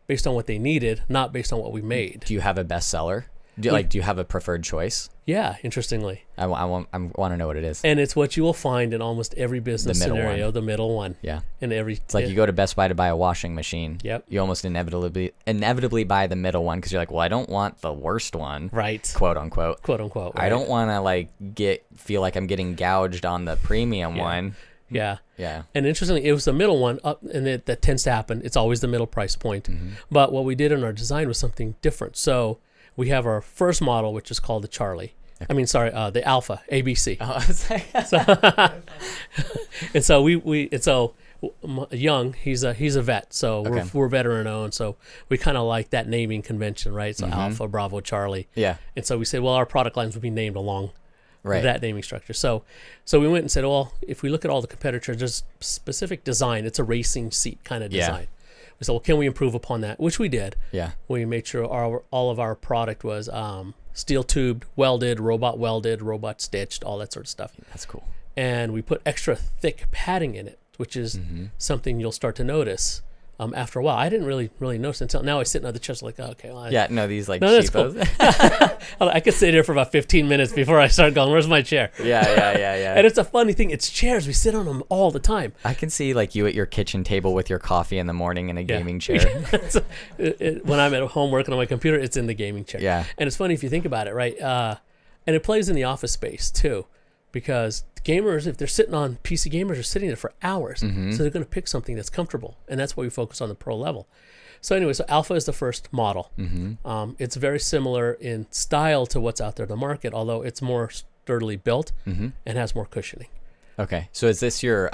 based on what they needed, not based on what we made. Do you have a bestseller? Do you have a preferred choice? Yeah, interestingly. I want to know what it is. And it's what you will find in almost every business scenario, the middle one. Yeah. It's like you go to Best Buy to buy a washing machine. Yep. You almost inevitably buy the middle one because you're like, well, I don't want the worst one. Right. Quote unquote. Quote unquote. Right? I don't want to feel like I'm getting gouged on the premium one. Yeah. Yeah. And interestingly, it was the middle one, and that tends to happen. It's always the middle price point. Mm-hmm. But what we did in our design was something different. So we have our first model, which is called the Charlie. Okay. The Alpha, ABC. Oh, I was like, and so Young, he's a vet, so Okay. we're veteran owned. So we kind of like that naming convention, right? So Mm-hmm. Alpha, Bravo, Charlie. yeah. And so we said, well, our product lines would be named along Right. that naming structure. So we went and said, well, if we look at all the competitors, there's specific design. It's a racing seat kind of Yeah. design. We said, well, can we improve upon that? Which we did. Yeah. We made sure all of our product was steel tubed, welded, robot stitched, all that sort of stuff. That's cool. And we put extra thick padding in it, which is something you'll start to notice after a while. I didn't really notice until now. I sit in the chest like, oh, okay. Well, Yeah. No, these like that's cheapos. cool. I could sit here for about 15 minutes before I start going, where's my chair? Yeah. And it's a funny thing. It's chairs. We sit on them all the time. I can see like you at your kitchen table with your coffee in the morning in a gaming chair. So, when I'm at home working on my computer, it's in the gaming chair. Yeah. And it's funny if you think about it, right? And it plays in the office space too, because gamers, if they're sitting on PC gamers, are sitting there for hours. Mm-hmm. So they're going to pick something that's comfortable. And that's why we focus on the pro level. So anyway, so Alpha is the first model. Mm-hmm. It's very similar in style to what's out there in the market, although it's more sturdily built Mm-hmm. and has more cushioning. Okay. So is this your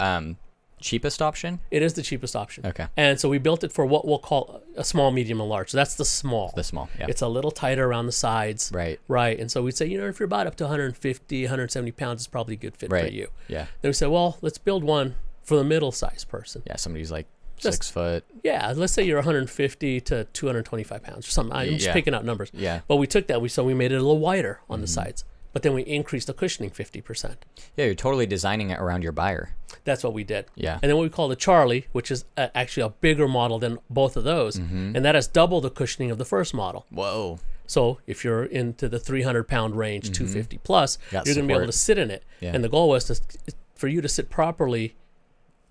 cheapest option? It is the cheapest option. Okay. And so we built it for what we'll call a small, medium, and large. So that's the small. The small. Yeah. It's a little tighter around the sides. Right. Right. And so we'd say, if you're about up to 150, 170 pounds, it's probably a good fit for Right. you. Yeah. Then we said, well, let's build one for the middle-sized person. Yeah. Somebody who's like Just- 6 foot. Yeah, let's say you're 150 to 225 pounds or something. I'm just Yeah. picking out numbers. Yeah. But we took that, so we made it a little wider on the sides. But then we increased the cushioning 50%. Yeah. You're totally designing it around your buyer. That's what we did. Yeah. And then what we call the Charlie, which is actually a bigger model than both of those. Mm-hmm. And that has double the cushioning of the first model. Whoa. So if you're into the 300-pound range, 250 plus, Got you're going to be able support. to sit in it. Yeah. And the goal was for you to sit properly,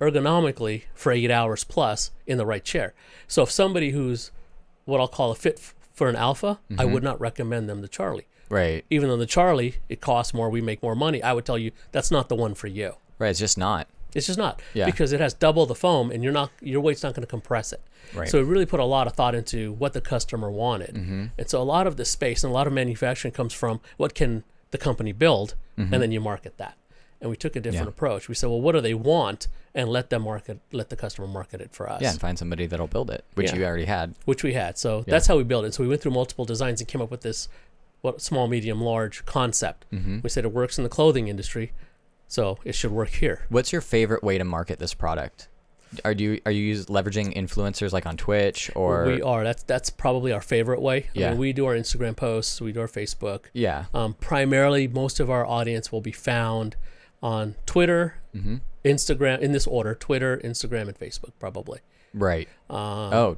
ergonomically, for 8 hours plus in the right chair. So if somebody who's what I'll call a fit for an Alpha, I would not recommend them the Charlie. Right. Even though the Charlie, it costs more, we make more money, I would tell you that's not the one for you. Right. It's just not. It's just not. Yeah. Because it has double the foam and your weight's not going to compress it. Right. So we really put a lot of thought into what the customer wanted. Mm-hmm. And so a lot of the space and a lot of manufacturing comes from what can the company build, and then you market that. And we took a different approach. We said, well, what do they want? And let the customer market it for us. Yeah. And find somebody that'll build it, which Yeah. you already had. Which we had. So that's how we built it. So we went through multiple designs and came up with this small, medium, large concept. Mm-hmm. We said it works in the clothing industry, so it should work here. What's your favorite way to market this product? Are you leveraging influencers like on Twitch or? We are. That's probably our favorite way. I Yeah. mean, we do our Instagram posts, we do our Facebook. Yeah. Primarily, most of our audience will be found on Twitter, Instagram, in this order: Twitter, Instagram, and Facebook, probably. Right.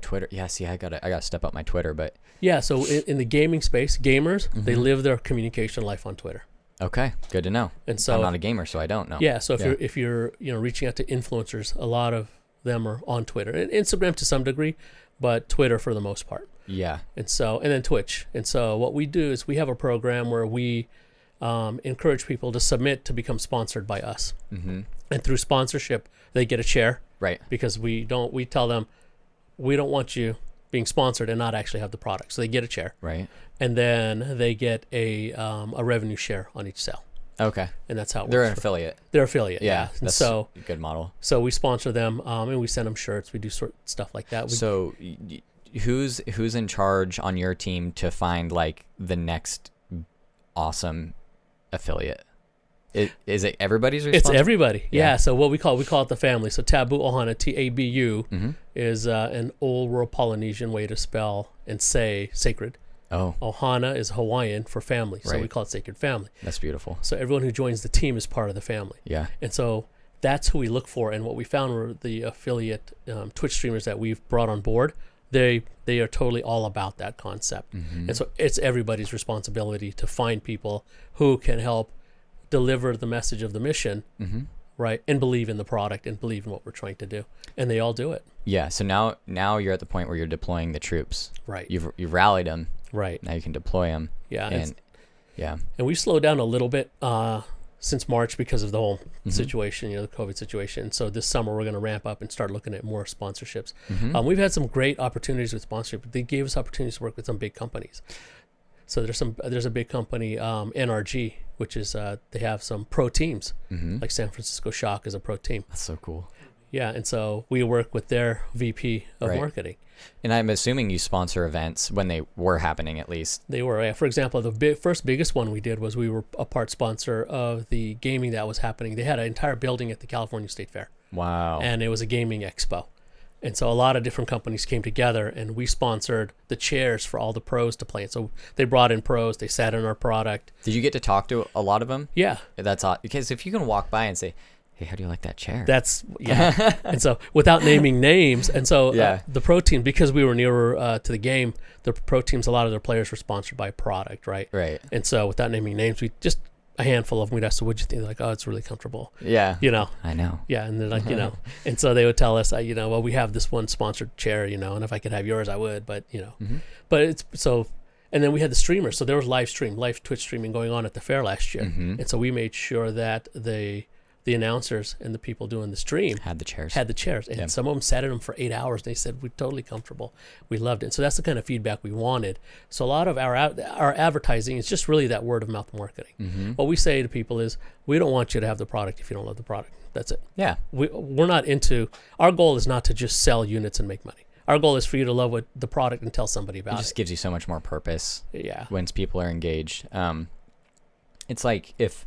Twitter. Yeah. See, I gotta step up my Twitter, but Yeah. So in the gaming space, gamers they live their communication life on Twitter. okay, good to know. And so I'm not a gamer, so I don't know. Yeah. So if you're reaching out to influencers, a lot of them are on Twitter and Instagram to some degree, but Twitter for the most part. Yeah. And then Twitch. And so what we do is we have a program where we encourage people to submit to become sponsored by us. Mm-hmm. And through sponsorship, they get a chair Right. because we tell them we don't want you being sponsored and not actually have the product. So they get a chair, Right. and then they get a revenue share on each sale. And that's how it They're works. an affiliate. They're affiliate. Yeah. And That's so a good model. So we sponsor them, and we send them shirts. We do stuff like that. So who's in charge on your team to find like the next awesome affiliate? Is it everybody's responsibility? It's everybody. Yeah. So what we call it the family. So Täbū Ohana, Tabu, is an old world Polynesian way to spell and say sacred. Oh. Ohana is Hawaiian for family. So we call it sacred family. That's beautiful. So everyone who joins the team is part of the family. Yeah. And so that's who we look for. And what we found were the affiliate Twitch streamers that we've brought on board. They are totally all about that concept. And so it's everybody's responsibility to find people who can help deliver the message of the mission, right? And believe in the product and believe in what we're trying to do. And they all do it. Yeah. So now you're at the point where you're deploying the troops. Right. You've rallied them. Right. Now you can deploy them. Yeah. And we've slowed down a little bit since March because of the whole situation, the COVID situation. So this summer we're going to ramp up and start looking at more sponsorships. We've had some great opportunities with sponsorship. They gave us opportunities to work with some big companies. So there's a big company, NRG, which is they have some pro teams, like San Francisco Shock is a pro team. That's so cool. Yeah, and so we work with their VP of marketing. And I'm assuming you sponsor events when they were happening, at least. They were. For example, the first biggest one we did was we were a part sponsor of the gaming that was happening. They had an entire building at the California State Fair. Wow. And it was a gaming expo. And so a lot of different companies came together, and we sponsored the chairs for all the pros to play in. So they brought in pros. They sat in our product. Did you get to talk to a lot of them? Yeah. That's odd. Because if you can walk by and say, hey, how do you like that chair? Yeah. And so without naming names, and so the pro team, because we were nearer to the game, the pro teams, a lot of their players were sponsored by a product, right? Right. And so without naming names, we just a handful of them, we'd ask, so what'd you think? They're like, oh, it's really comfortable. Yeah. I know. Yeah. And they're like, and so they would tell us, well, we have this one sponsored chair, and if I could have yours, I would, but, but it's so, and then we had the streamers. So there was live Twitch streaming going on at the fair last year. And so we made sure that the announcers and the people doing the stream had the chairs. And some of them sat in them for 8 hours. They said, we're totally comfortable. We loved it. So that's the kind of feedback we wanted. So a lot of our advertising is just really that word of mouth marketing. What we say to people is, we don't want you to have the product if you don't love the product. That's it. Yeah. We're not our goal is not to just sell units and make money. Our goal is for you to love the product and tell somebody about it. It just gives you so much more purpose. Yeah. Once people are engaged. It's like if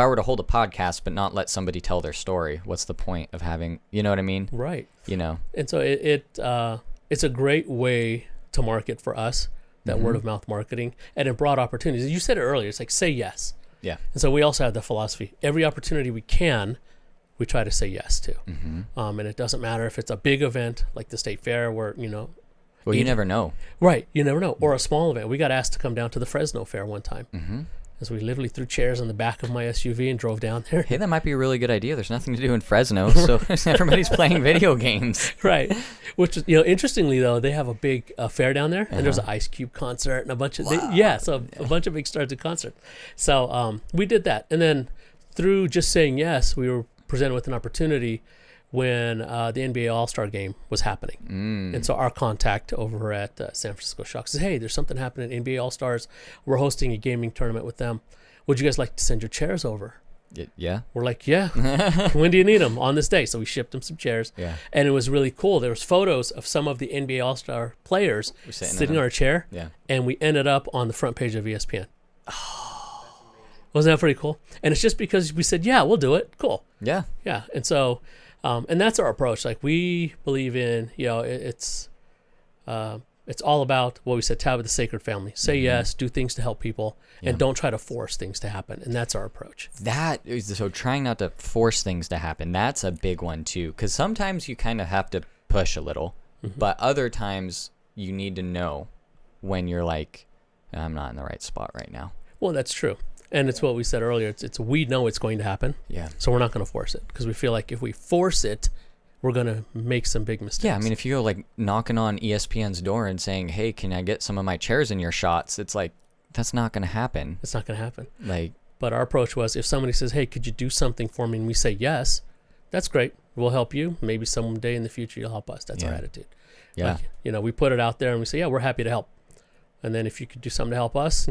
I were to hold a podcast but not let somebody tell their story, what's the point of having, you know what I mean? Right. And so it's a great way to market for us, that word of mouth marketing, and it brought opportunities. You said it earlier, it's like, say yes. Yeah. And so we also have the philosophy, every opportunity we can, we try to say yes to. And it doesn't matter if it's a big event like the State Fair where, well, you never know. Right. You never know. Or a small event. We got asked to come down to the Fresno Fair one time. As we literally threw chairs on the back of my SUV and drove down there. Hey, that might be a really good idea. There's nothing to do in Fresno, so everybody's playing video games. Right. Which is, interestingly though, they have a big fair down there, and there's an Ice Cube concert and a bunch of a bunch of big stars at concerts. So we did that, and then through just saying yes, we were presented with an opportunity when the NBA All-Star game was happening. And so our contact over at San Francisco Shock says, hey, there's something happening at NBA All-Stars. We're hosting a gaming tournament with them. Would you guys like to send your chairs over? Yeah. We're like, yeah. When do you need them? On this day. So we shipped them some chairs. Yeah. And it was really cool. There was photos of some of the NBA All-Star players sitting on our chair. Yeah. And we ended up on the front page of ESPN. Wasn't that pretty cool? And it's just because we said, yeah, we'll do it. Cool. Yeah. Yeah. And so... and that's our approach. Like, we believe in, it's all about what we said, Täbū, the sacred family. Say yes, do things to help people, and don't try to force things to happen. And that's our approach. So trying not to force things to happen, that's a big one too. Because sometimes you kind of have to push a little, but other times you need to know when you're like, I'm not in the right spot right now. Well, that's true. And it's what we said earlier. It's we know it's going to happen. Yeah. So we're not going to force it, because we feel like if we force it, we're going to make some big mistakes. Yeah, I mean, if you go like knocking on ESPN's door and saying, hey, can I get some of my chairs in your shots? It's like, that's not going to happen. It's not going to happen. But our approach was, if somebody says, hey, could you do something for me? And we say yes, that's great. We'll help you. Maybe someday in the future you'll help us. That's our attitude. Yeah. We put it out there and we say, yeah, we're happy to help. And then if you could do something to help us,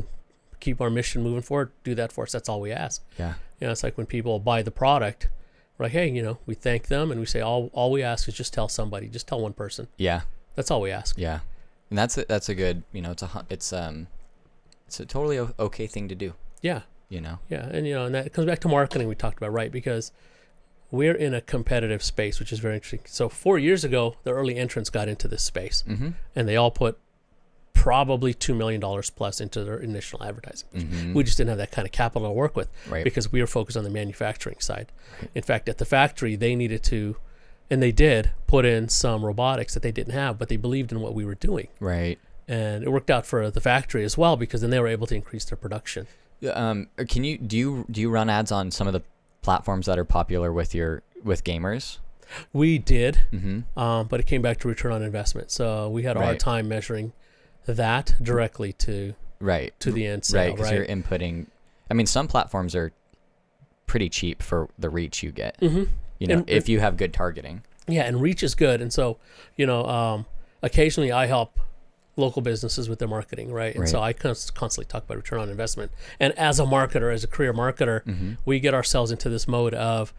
keep our mission moving forward, do that for us. That's all we ask. Yeah. It's like when people buy the product, we're like, hey, we thank them and we say all we ask is just tell somebody, just tell one person. Yeah. That's all we ask. Yeah. And that's a good, it's a totally okay thing to do. Yeah. Yeah. And that comes back to marketing we talked about, right? Because we're in a competitive space, which is very interesting. So 4 years ago, the early entrants got into this space, and they all put probably $2 million plus into their initial advertising. We just didn't have that kind of capital to work with, because we were focused on the manufacturing side. In fact, at the factory, they needed to, and they did, put in some robotics that they didn't have, but they believed in what we were doing. Right. And it worked out for the factory as well, because then they were able to increase their production. Do you run ads on some of the platforms that are popular with gamers? We did, but it came back to return on investment. So we had a hard time measuring that directly to the end sale. Right, because you're inputting. I mean, some platforms are pretty cheap for the reach you get. If you have good targeting. Yeah, and reach is good. And so, occasionally I help local businesses with their marketing, right? And so I constantly talk about return on investment. And as a marketer, as a career marketer, we get ourselves into this mode of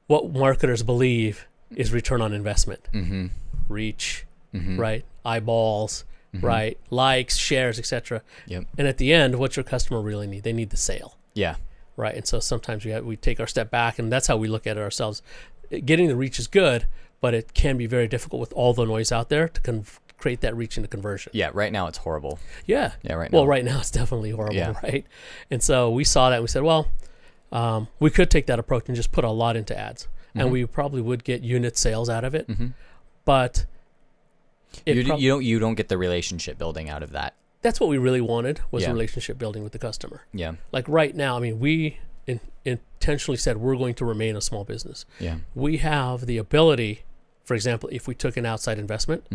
what marketers believe is return on investment. Reach, right? Eyeballs, right? Likes, shares, etc. Yep. And at the end, what's your customer really need? They need the sale. Yeah. Right. And so sometimes we take our step back, and that's how we look at it ourselves. Getting the reach is good, but it can be very difficult with all the noise out there to create that reach into conversion. Yeah, right now it's horrible. Yeah. Yeah, right now. Well, right now it's definitely horrible, right? And so we saw that and we said, well, we could take that approach and just put a lot into ads, and we probably would get unit sales out of it, but you don't get the relationship building out of that. That's what we really wanted, was relationship building with the customer. Yeah. Like right now, I mean, we intentionally said we're going to remain a small business. Yeah. We have the ability, for example, if we took an outside investment,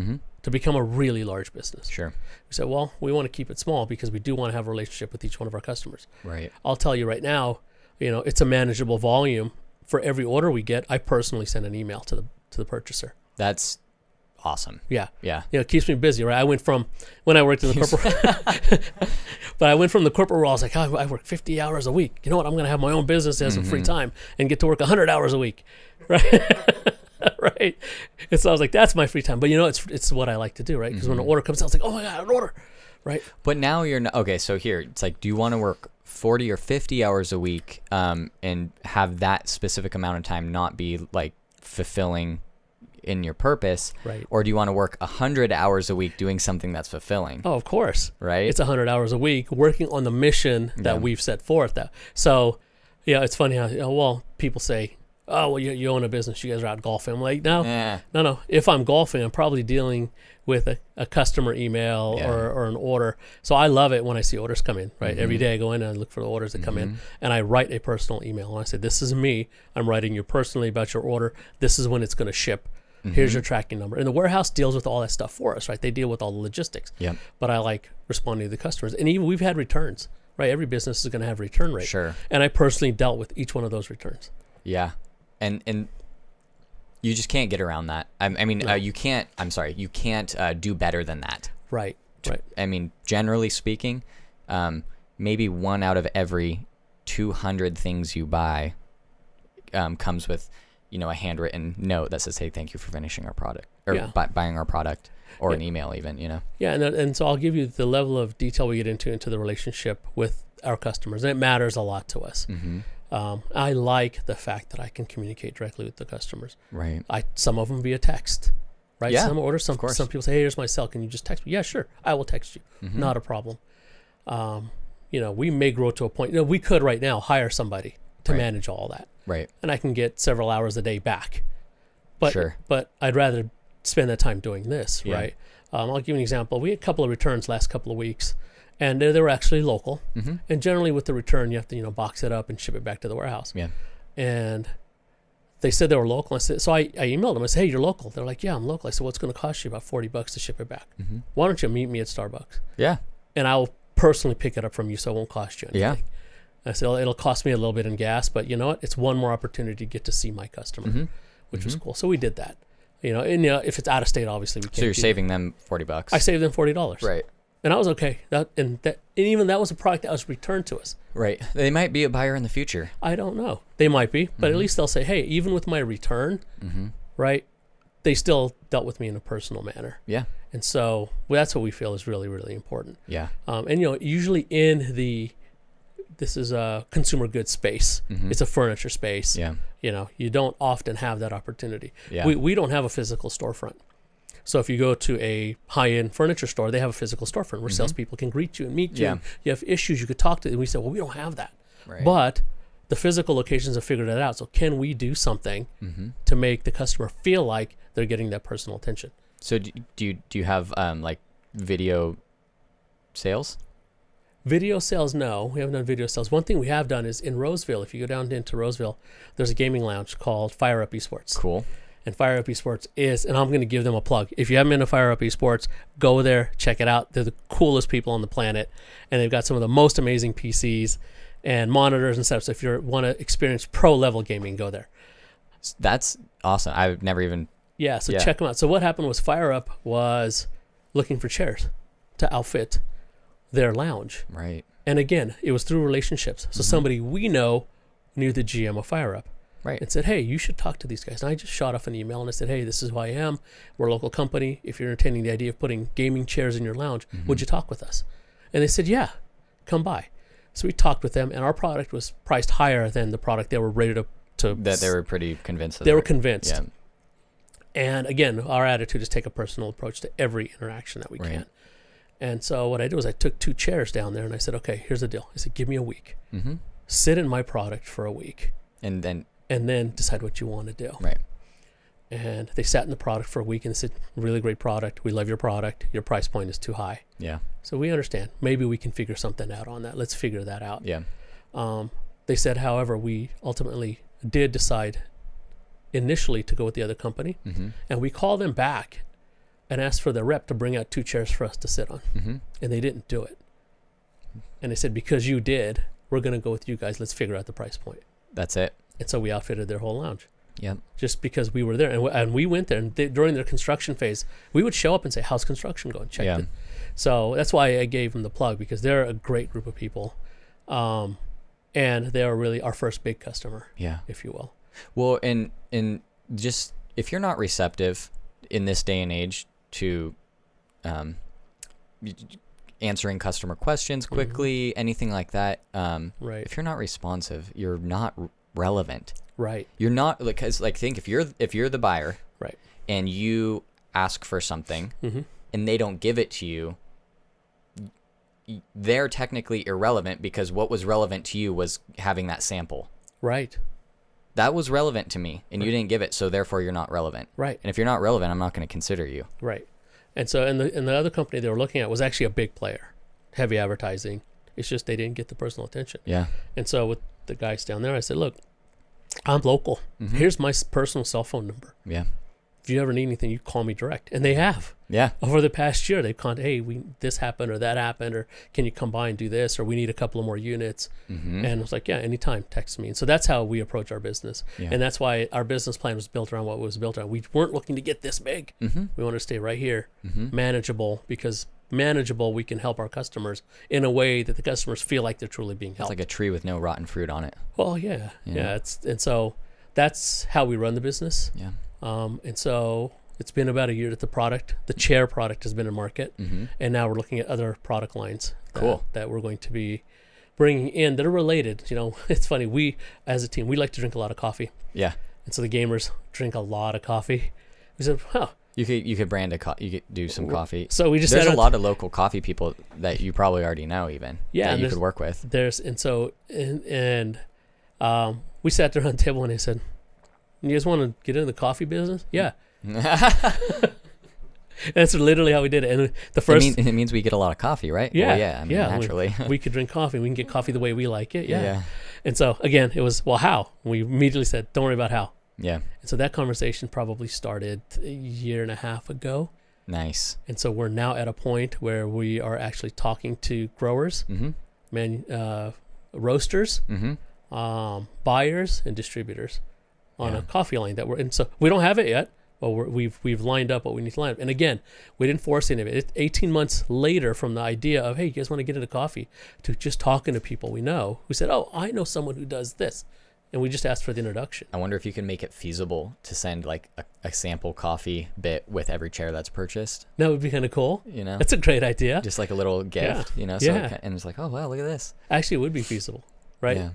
to become a really large business. Sure. We said, well, we want to keep it small because we do want to have a relationship with each one of our customers. Right. I'll tell you right now, it's a manageable volume. For every order we get, I personally send an email to the purchaser. That's awesome. Yeah. Yeah. It keeps me busy, right? I went from when I worked in the corporate, but I went from the corporate world. I was like, I work 50 hours a week. You know what? I'm going to have my own business, have some free time, and get to work 100 hours a week, right? Right. And so I was like, that's my free time. But it's what I like to do, right? Because when an order comes out, it's like, oh my God, an order, right? But now you're not, okay. So here, it's like, do you want to work 40 or 50 hours a week, and have that specific amount of time not be like fulfilling in your purpose, right? Or do you want to work 100 hours a week doing something that's fulfilling? Oh, of course, right? It's 100 hours a week working on the mission that we've set forth. So, it's funny how people say, oh, well, you own a business, you guys are out golfing. I'm like, no. If I'm golfing, I'm probably dealing with a customer email or an order. So I love it when I see orders come in, right? Every day I go in and I look for the orders that come in, and I write a personal email. And I say, this is me. I'm writing you personally about your order. This is when it's going to ship. Here's your tracking number. And the warehouse deals with all that stuff for us, right? They deal with all the logistics. Yeah. But I like responding to the customers. And even we've had returns, right? Every business is going to have return rate. Sure. And I personally dealt with each one of those returns. Yeah. And you just can't get around that. You can't do better than that. Right. I mean, generally speaking, maybe 1 out of every 200 things you buy comes with, a handwritten note that says, hey, thank you for finishing our product, or buying our product, or an email even, Yeah, and so I'll give you the level of detail we get into the relationship with our customers, and it matters a lot to us. I like the fact that I can communicate directly with the customers. Right. Some of them via text, right? Yeah, some orders, some people say, hey, here's my cell. Can you just text me? Yeah, sure. I will text you. Not a problem. We may grow to a point, we could right now hire somebody to manage all that. Right. And I can get several hours a day back. But but I'd rather spend that time doing this, right? I'll give you an example. We had a couple of returns last couple of weeks, and they were actually local. And generally with the return, you have to, box it up and ship it back to the warehouse. Yeah. And they said they were local. I said, so I emailed them. I said, hey, you're local. They're like, yeah, I'm local. I said, well, it's going to cost you about $40 to ship it back. Why don't you meet me at Starbucks? Yeah. And I'll personally pick it up from you, so it won't cost you anything. Yeah. I said, it'll cost me a little bit in gas, but you know what? It's one more opportunity to get to see my customer, which was cool. So we did that. And if it's out of state, obviously we can't. So you're saving them $40. I saved them $40. Right. And I was okay. And even that was a product that was returned to us. Right. They might be a buyer in the future. I don't know. They might be, but at least they'll say, hey, even with my return, right, they still dealt with me in a personal manner. Yeah. And so that's what we feel is really, really important. Yeah. And, usually this is a consumer goods space. It's a furniture space. Yeah. You don't often have that opportunity. Yeah. We don't have a physical storefront. So if you go to a high-end furniture store, they have a physical storefront where salespeople can greet you and meet you. Yeah. And you have issues, you could talk to them. And we said, well, we don't have that. Right. But the physical locations have figured it out. So can we do something to make the customer feel like they're getting that personal attention? So do you have like video sales? Video sales, no. We haven't done video sales. One thing we have done is in Roseville, if you go down into Roseville, there's a gaming lounge called Fire Up Esports. Cool. And Fire Up Esports is, and I'm going to give them a plug. If you haven't been to Fire Up Esports, go there, check it out. They're the coolest people on the planet. And they've got some of the most amazing PCs and monitors and stuff. So if you want to experience pro-level gaming, go there. That's awesome. I've never even... Yeah, so check them out. So what happened was Fire Up was looking for chairs to outfit their lounge. Right. And again, it was through relationships. So somebody we know knew the GM of Fire Up. Right. And said, hey, you should talk to these guys. And I just shot off an email and I said, hey, this is who I am. We're a local company. If you're entertaining the idea of putting gaming chairs in your lounge, would you talk with us? And they said, yeah, come by. So we talked with them, and our product was priced higher than the product they were rated to That they were pretty convinced of. They were convinced. Yeah. And again, our attitude is take a personal approach to every interaction that we can. And so what I did was I took 2 chairs down there and I said, okay, here's the deal. I said, give me a week. Sit in my product for a week. And then decide what you want to do. Right. And they sat in the product for a week and said, really great product. We love your product. Your price point is too high. Yeah. So we understand. Maybe we can figure something out on that. Let's figure that out. Yeah. They said, however, we ultimately did decide initially to go with the other company. And we called them back and asked for their rep to bring out 2 chairs for us to sit on. And they didn't do it. And they said, because you did, we're going to go with you guys. Let's figure out the price point. That's it. And so we outfitted their whole lounge. Yep. Just because we were there. And we went there. And during their construction phase, we would show up and say, how's construction going? Check it. So that's why I gave them the plug, because they're a great group of people. And they are really our first big customer, if you will. Well, and just if you're not receptive in this day and age to answering customer questions quickly, anything like that, if you're not responsive, you're not relevant. Right. You're not, because think if you're the buyer, right, and you ask for something and they don't give it to you, they're technically irrelevant, because what was relevant to you was having that sample. Right. That was relevant to me, and you didn't give it, so therefore you're not relevant. Right. And if you're not relevant, I'm not going to consider you. Right. And so, and the other company they were looking at was actually a big player, heavy advertising. It's just they didn't get the personal attention. Yeah. And so with the guys down there, I said, look, I'm local. Here's my personal cell phone number. Yeah. If you ever need anything, you call me direct. And they have. Yeah. Over the past year, they've contacted, hey, this happened or that happened, or can you come by and do this, or we need a couple of more units. And I was like, yeah, anytime, text me. And so that's how we approach our business. Yeah. And that's why our business plan was built around what it was built around. We weren't looking to get this big. We wanted to stay right here, manageable, because manageable, we can help our customers in a way that the customers feel like they're truly being helped. It's like a tree with no rotten fruit on it. Well, yeah. And so that's how we run the business. Yeah. And so it's been about a year that the chair product has been in market, and now we're looking at other product lines that we're going to be bringing in that are related. It's funny, we as a team, we like to drink a lot of coffee. Yeah. And so the gamers drink a lot of coffee. We said, oh, you could brand you could do some coffee. So we just there's a lot of local coffee people that you probably already know, even that you could work with. We sat there on the table and they said, you guys want to get into the coffee business? Yeah. That's literally how we did it. And the first, it means we get a lot of coffee, right? Yeah. Well, yeah. I mean, naturally, we could drink coffee. We can get coffee the way we like it. Yeah. And so again, it was, well, how? We immediately said, don't worry about how. Yeah. And so that conversation probably started a year and a half ago. Nice. And so we're now at a point where we are actually talking to growers, roasters, buyers, and distributors on a coffee line that we're in. So we don't have it yet, Well, we've lined up what we need to line up. And again, we didn't force any of it. 18 months later from the idea of, hey, you guys want to get into coffee, to just talking to people we know who said, oh, I know someone who does this. And we just asked for the introduction. I wonder if you can make it feasible to send like a sample coffee bit with every chair that's purchased. That would be kind of cool. You know, that's a great idea. Just like a little gift, you know. So and it's like, oh wow, look at this. Actually, it would be feasible, right? Yeah.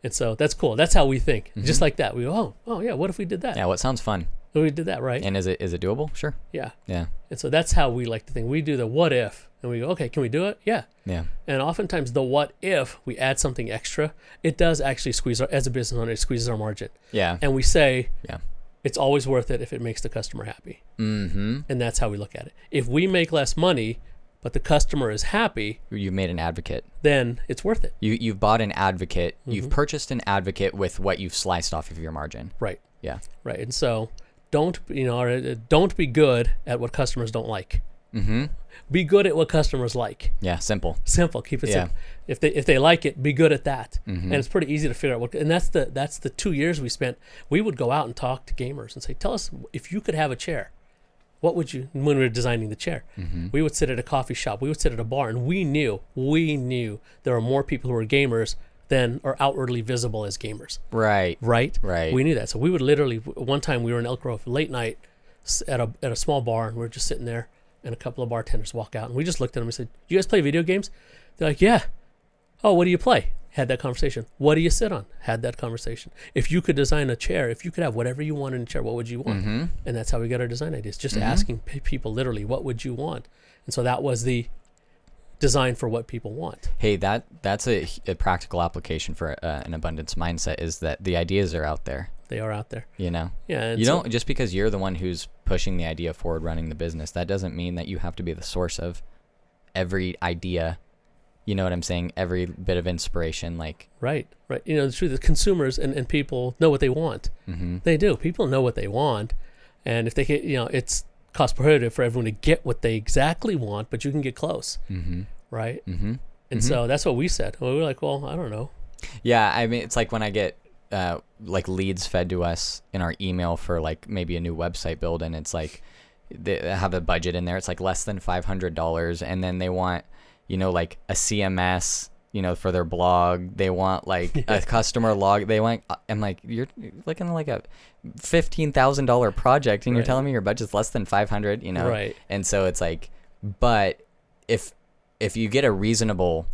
And so that's cool. That's how we think. Just like that. We go, oh yeah, what if we did that? Yeah, what sounds fun. We did that, right? And is it doable? Sure. Yeah. Yeah. And so that's how we like to think. We do the what if, and we go, okay, can we do it? Yeah. Yeah. And oftentimes the what if we add something extra, it does actually squeeze as a business owner, it squeezes our margin. Yeah. And we say, yeah, it's always worth it if it makes the customer happy. Mm-hmm. And that's how we look at it. If we make less money, but the customer is happy, you've made an advocate. Then it's worth it. You've bought an advocate. You've purchased an advocate with what you've sliced off of your margin. Right. Yeah. Right. And so don't be good at what customers don't like. Mm-hmm. Be good at what customers like. Yeah, simple. Simple. Keep it simple. If they like it, be good at that. Mm-hmm. And it's pretty easy to figure out what. And that's the 2 years we spent. We would go out and talk to gamers and say, tell us if you could have a chair, what would you? When we were designing the chair, we would sit at a coffee shop. We would sit at a bar, and we knew there are more people who are gamers than are outwardly visible as gamers. Right. We knew that. So we would literally, one time we were in Elk Grove late night at a small bar, and we were just sitting there, and a couple of bartenders walk out, and we just looked at them and said, you guys play video games? They're like, yeah. Oh, what do you play? Had that conversation. What do you sit on? Had that conversation. If you could design a chair, if you could have whatever you want in a chair, what would you want? Mm-hmm. And that's how we got our design ideas. Just asking people literally, what would you want? And so that was the design for what people want. Hey, that's a practical application for an abundance mindset, is that the ideas are out there. They are out there. You know? Yeah. You don't, just because you're the one who's pushing the idea forward, running the business, that doesn't mean that you have to be the source of every idea. You know what I'm saying? Every bit of inspiration, like. Right. You know, the truth is consumers and people know what they want. Mm-hmm. They do. People know what they want. And if they get, it's cost prohibitive for everyone to get what they exactly want, but you can get close. Mm-hmm. Right. Mm-hmm. And so that's what we said. Well, we were like, well, I don't know. Yeah. I mean, it's like when I get like leads fed to us in our email for like maybe a new website build, and it's like they have a budget in there. It's like less than $500. And then they want, like a CMS, for their blog. They want like a customer log. They want, I'm like, you're looking at like a $15,000 project, and you're telling me your budget's less than 500, Right. And so it's like, but if you get a reasonable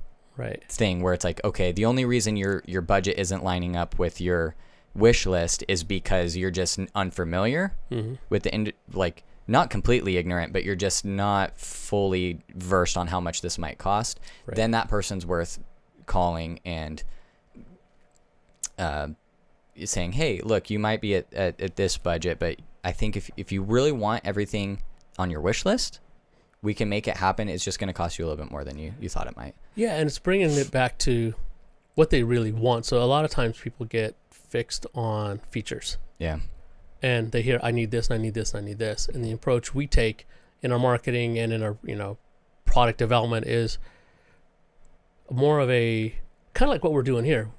thing where it's like, okay, the only reason your budget isn't lining up with your wish list is because you're just unfamiliar with the like, not completely ignorant, but you're just not fully versed on how much this might cost, then that person's worth calling and saying, hey, look, you might be at this budget, but I think if you really want everything on your wish list, we can make it happen. It's just going to cost you a little bit more than you thought it might. Yeah, and it's bringing it back to what they really want. So a lot of times people get fixed on features. Yeah. And they hear, I need this, and I need this, and I need this. And the approach we take in our marketing and in our, product development is more of a, kind of like what we're doing here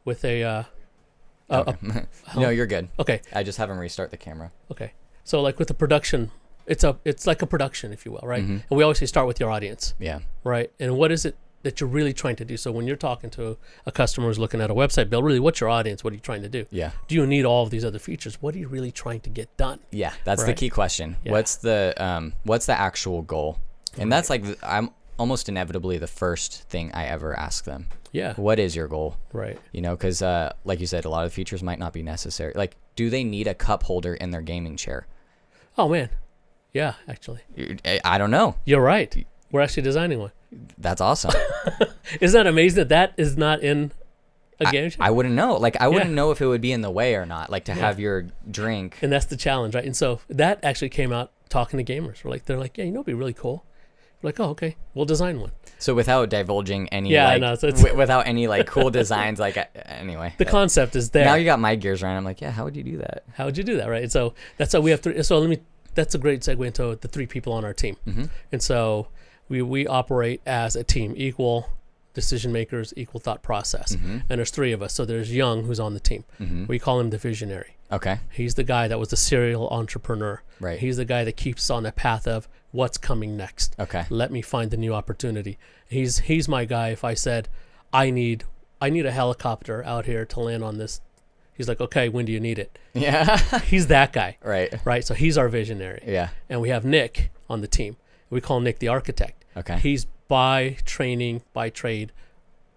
with a no, you're good. Okay. I just have him restart the camera. Okay. So like with the production, it's like a production, if you will, right? Mm-hmm. And we always say start with your audience. Yeah. Right. And what is it that you're really trying to do? So when you're talking to a customer who's looking at a website build, really, what's your audience? What are you trying to do? Yeah. Do you need all of these other features? What are you really trying to get done? Yeah, that's the key question. Yeah. What's the actual goal? And that's like, I'm almost inevitably the first thing I ever ask them. Yeah. What is your goal? Right. Because like you said, a lot of features might not be necessary. Like, do they need a cup holder in their gaming chair? Oh man. Yeah, actually. I don't know. You're right. We're actually designing one. That's awesome. Isn't that amazing that is not in a game chair? I wouldn't know. Like, I wouldn't know if it would be in the way or not, like to have your drink. And that's the challenge, right? And so that actually came out talking to gamers. They're like, yeah, it'd be really cool. We're like, oh, okay, we'll design one. So without divulging any, without any like cool designs, like anyway. The concept is there. Now you got my gears running. I'm like, yeah, how would you do that? How would you do that, right? And so that's how we have to. So that's a great segue into the three people on our team. Mm-hmm. And so we operate as a team, equal decision makers, equal thought process. Mm-hmm. And there's three of us. So there's Young, who's on the team. Mm-hmm. We call him the visionary. Okay. He's the guy that was the serial entrepreneur. Right. He's the guy that keeps on the path of what's coming next. Okay. Let me find the new opportunity. He's my guy. If I said, I need a helicopter out here to land on this, he's like, okay, when do you need it? Yeah. He's that guy. Right. Right. So he's our visionary. Yeah. And we have Nick on the team. We call Nick the architect. Okay. He's by training, by trade,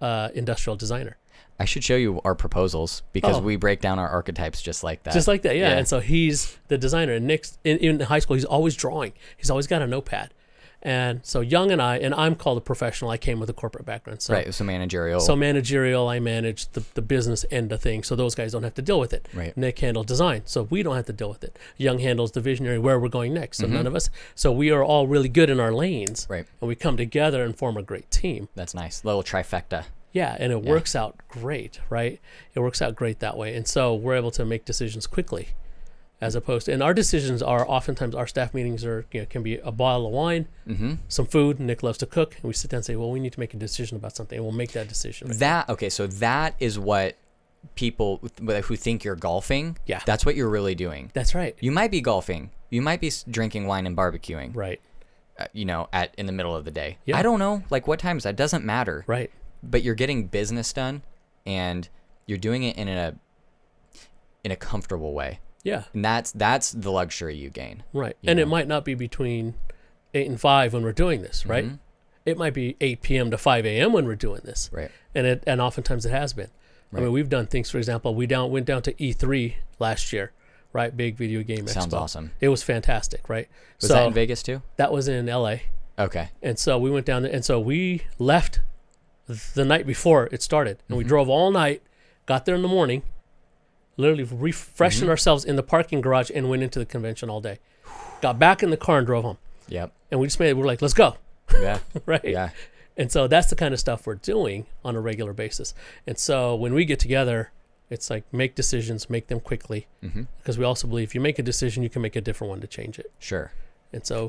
industrial designer. I should show you our proposals because we break down our archetypes just like that. Just like that, yeah. And so he's the designer. And Nick's in high school, he's always drawing. He's always got a notepad. And so Young and I'm called a professional. I came with a corporate background. So, right, so managerial. So managerial, I manage the business end of things. So those guys don't have to deal with it. Right. Nick handles design, so we don't have to deal with it. Young handles the visionary, where we're going next. So none of us. So we are all really good in our lanes. Right. And we come together and form a great team. That's nice. Little trifecta. Yeah, and it works out great, right? It works out great that way. And so we're able to make decisions quickly as opposed to, and our decisions are oftentimes, our staff meetings are, can be a bottle of wine, some food, Nick loves to cook, and we sit down and say, well, we need to make a decision about something, and we'll make that decision. Okay, so that is what people who think you're golfing, that's what you're really doing. That's right. You might be golfing. You might be drinking wine and barbecuing. Right. In the middle of the day. Yeah. I don't know, like what times, that doesn't matter. Right. But you're getting business done, and you're doing it in a comfortable way. Yeah. And that's the luxury you gain. Right. And it might not be between 8 and 5 when we're doing this, right? Mm-hmm. It might be 8 p.m. to 5 a.m. when we're doing this. Right. And oftentimes it has been. Right. I mean, we've done things, for example, we went down to E3 last year, right? Big video game expo. Sounds awesome. It was fantastic, right? Was that in Vegas too? That was in LA. Okay. And so we went down there, and so we left the night before it started, and we drove all night, got there in the morning, literally refreshed ourselves in the parking garage, and went into the convention all day. Got back in the car and drove home. Yep. And we just we're like, let's go. Yeah. Right. Yeah. And so that's the kind of stuff we're doing on a regular basis. And so when we get together, it's like make decisions, make them quickly, because we also believe if you make a decision, you can make a different one to change it. Sure. And so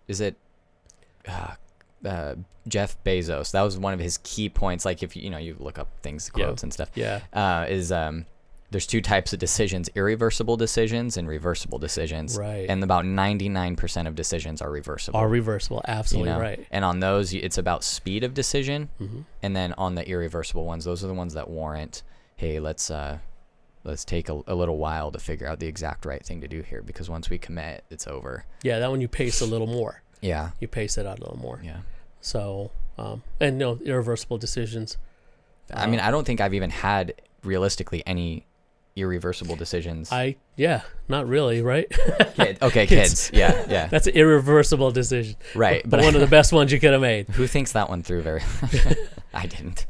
is it Jeff Bezos? That was one of his key points. Like if you look up things, quotes and stuff. Yeah. There's two types of decisions: irreversible decisions and reversible decisions. Right. And about 99% of decisions are reversible. Absolutely right. And on those, it's about speed of decision. And then on the irreversible ones, those are the ones that warrant, hey, let's take a little while to figure out the exact right thing to do here, because once we commit, it's over. Yeah, that one you pace a little more. Yeah. You pace it out a little more. Yeah. So, and irreversible decisions. I mean, I don't think I've even had realistically any irreversible decisions. Not really, right? Kids. Yeah. That's an irreversible decision. Right. But one of the best ones you could have made. Who thinks that one through very I didn't.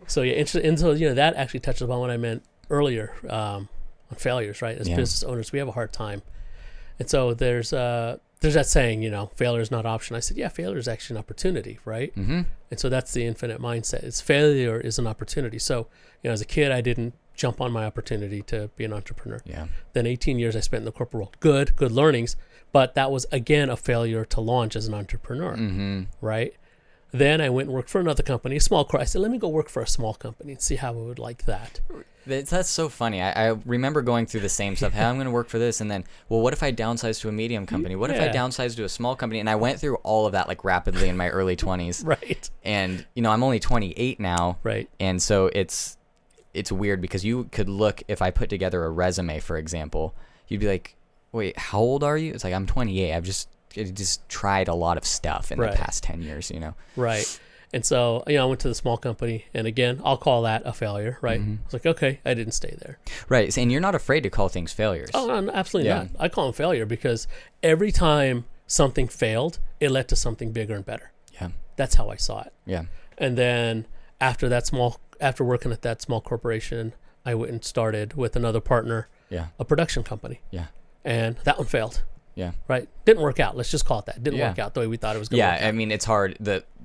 So and so that actually touches upon what I meant earlier on failures, right? As business owners, we have a hard time. And so there's that saying, failure is not an option. I said, failure is actually an opportunity, right? And so that's the infinite mindset. It's failure is an opportunity. So, as a kid, I didn't jump on my opportunity to be an entrepreneur. Yeah. Then 18 years I spent in the corporate world. Good learnings, but that was again a failure to launch as an entrepreneur, right? Then I went and worked for another company, a small corp. I said, let me go work for a small company and see how I would like that. That's so funny. I remember going through the same stuff. Hey, I'm going to work for this, and then, well, what if I downsize to a medium company? What if I downsize to a small company? And I went through all of that like rapidly in my early 20s. Right. And I'm only 28 now. Right. And so it's weird because you could look, if I put together a resume, for example, you'd be like, wait, how old are you? It's like, I'm 28. I've just tried a lot of stuff in the past 10 years, Right. And so, I went to the small company, and again, I'll call that a failure, right? It's like, okay, I didn't stay there. Right. And you're not afraid to call things failures. Oh, no, absolutely not. I call them failure because every time something failed, it led to something bigger and better. Yeah. That's how I saw it. Yeah. And then after working at that small corporation, I went and started with another partner, a production company. Yeah. And that one failed. Yeah. Right. Didn't work out. Let's just call it that. Didn't work out the way we thought it was going to work out. I mean, it's hard.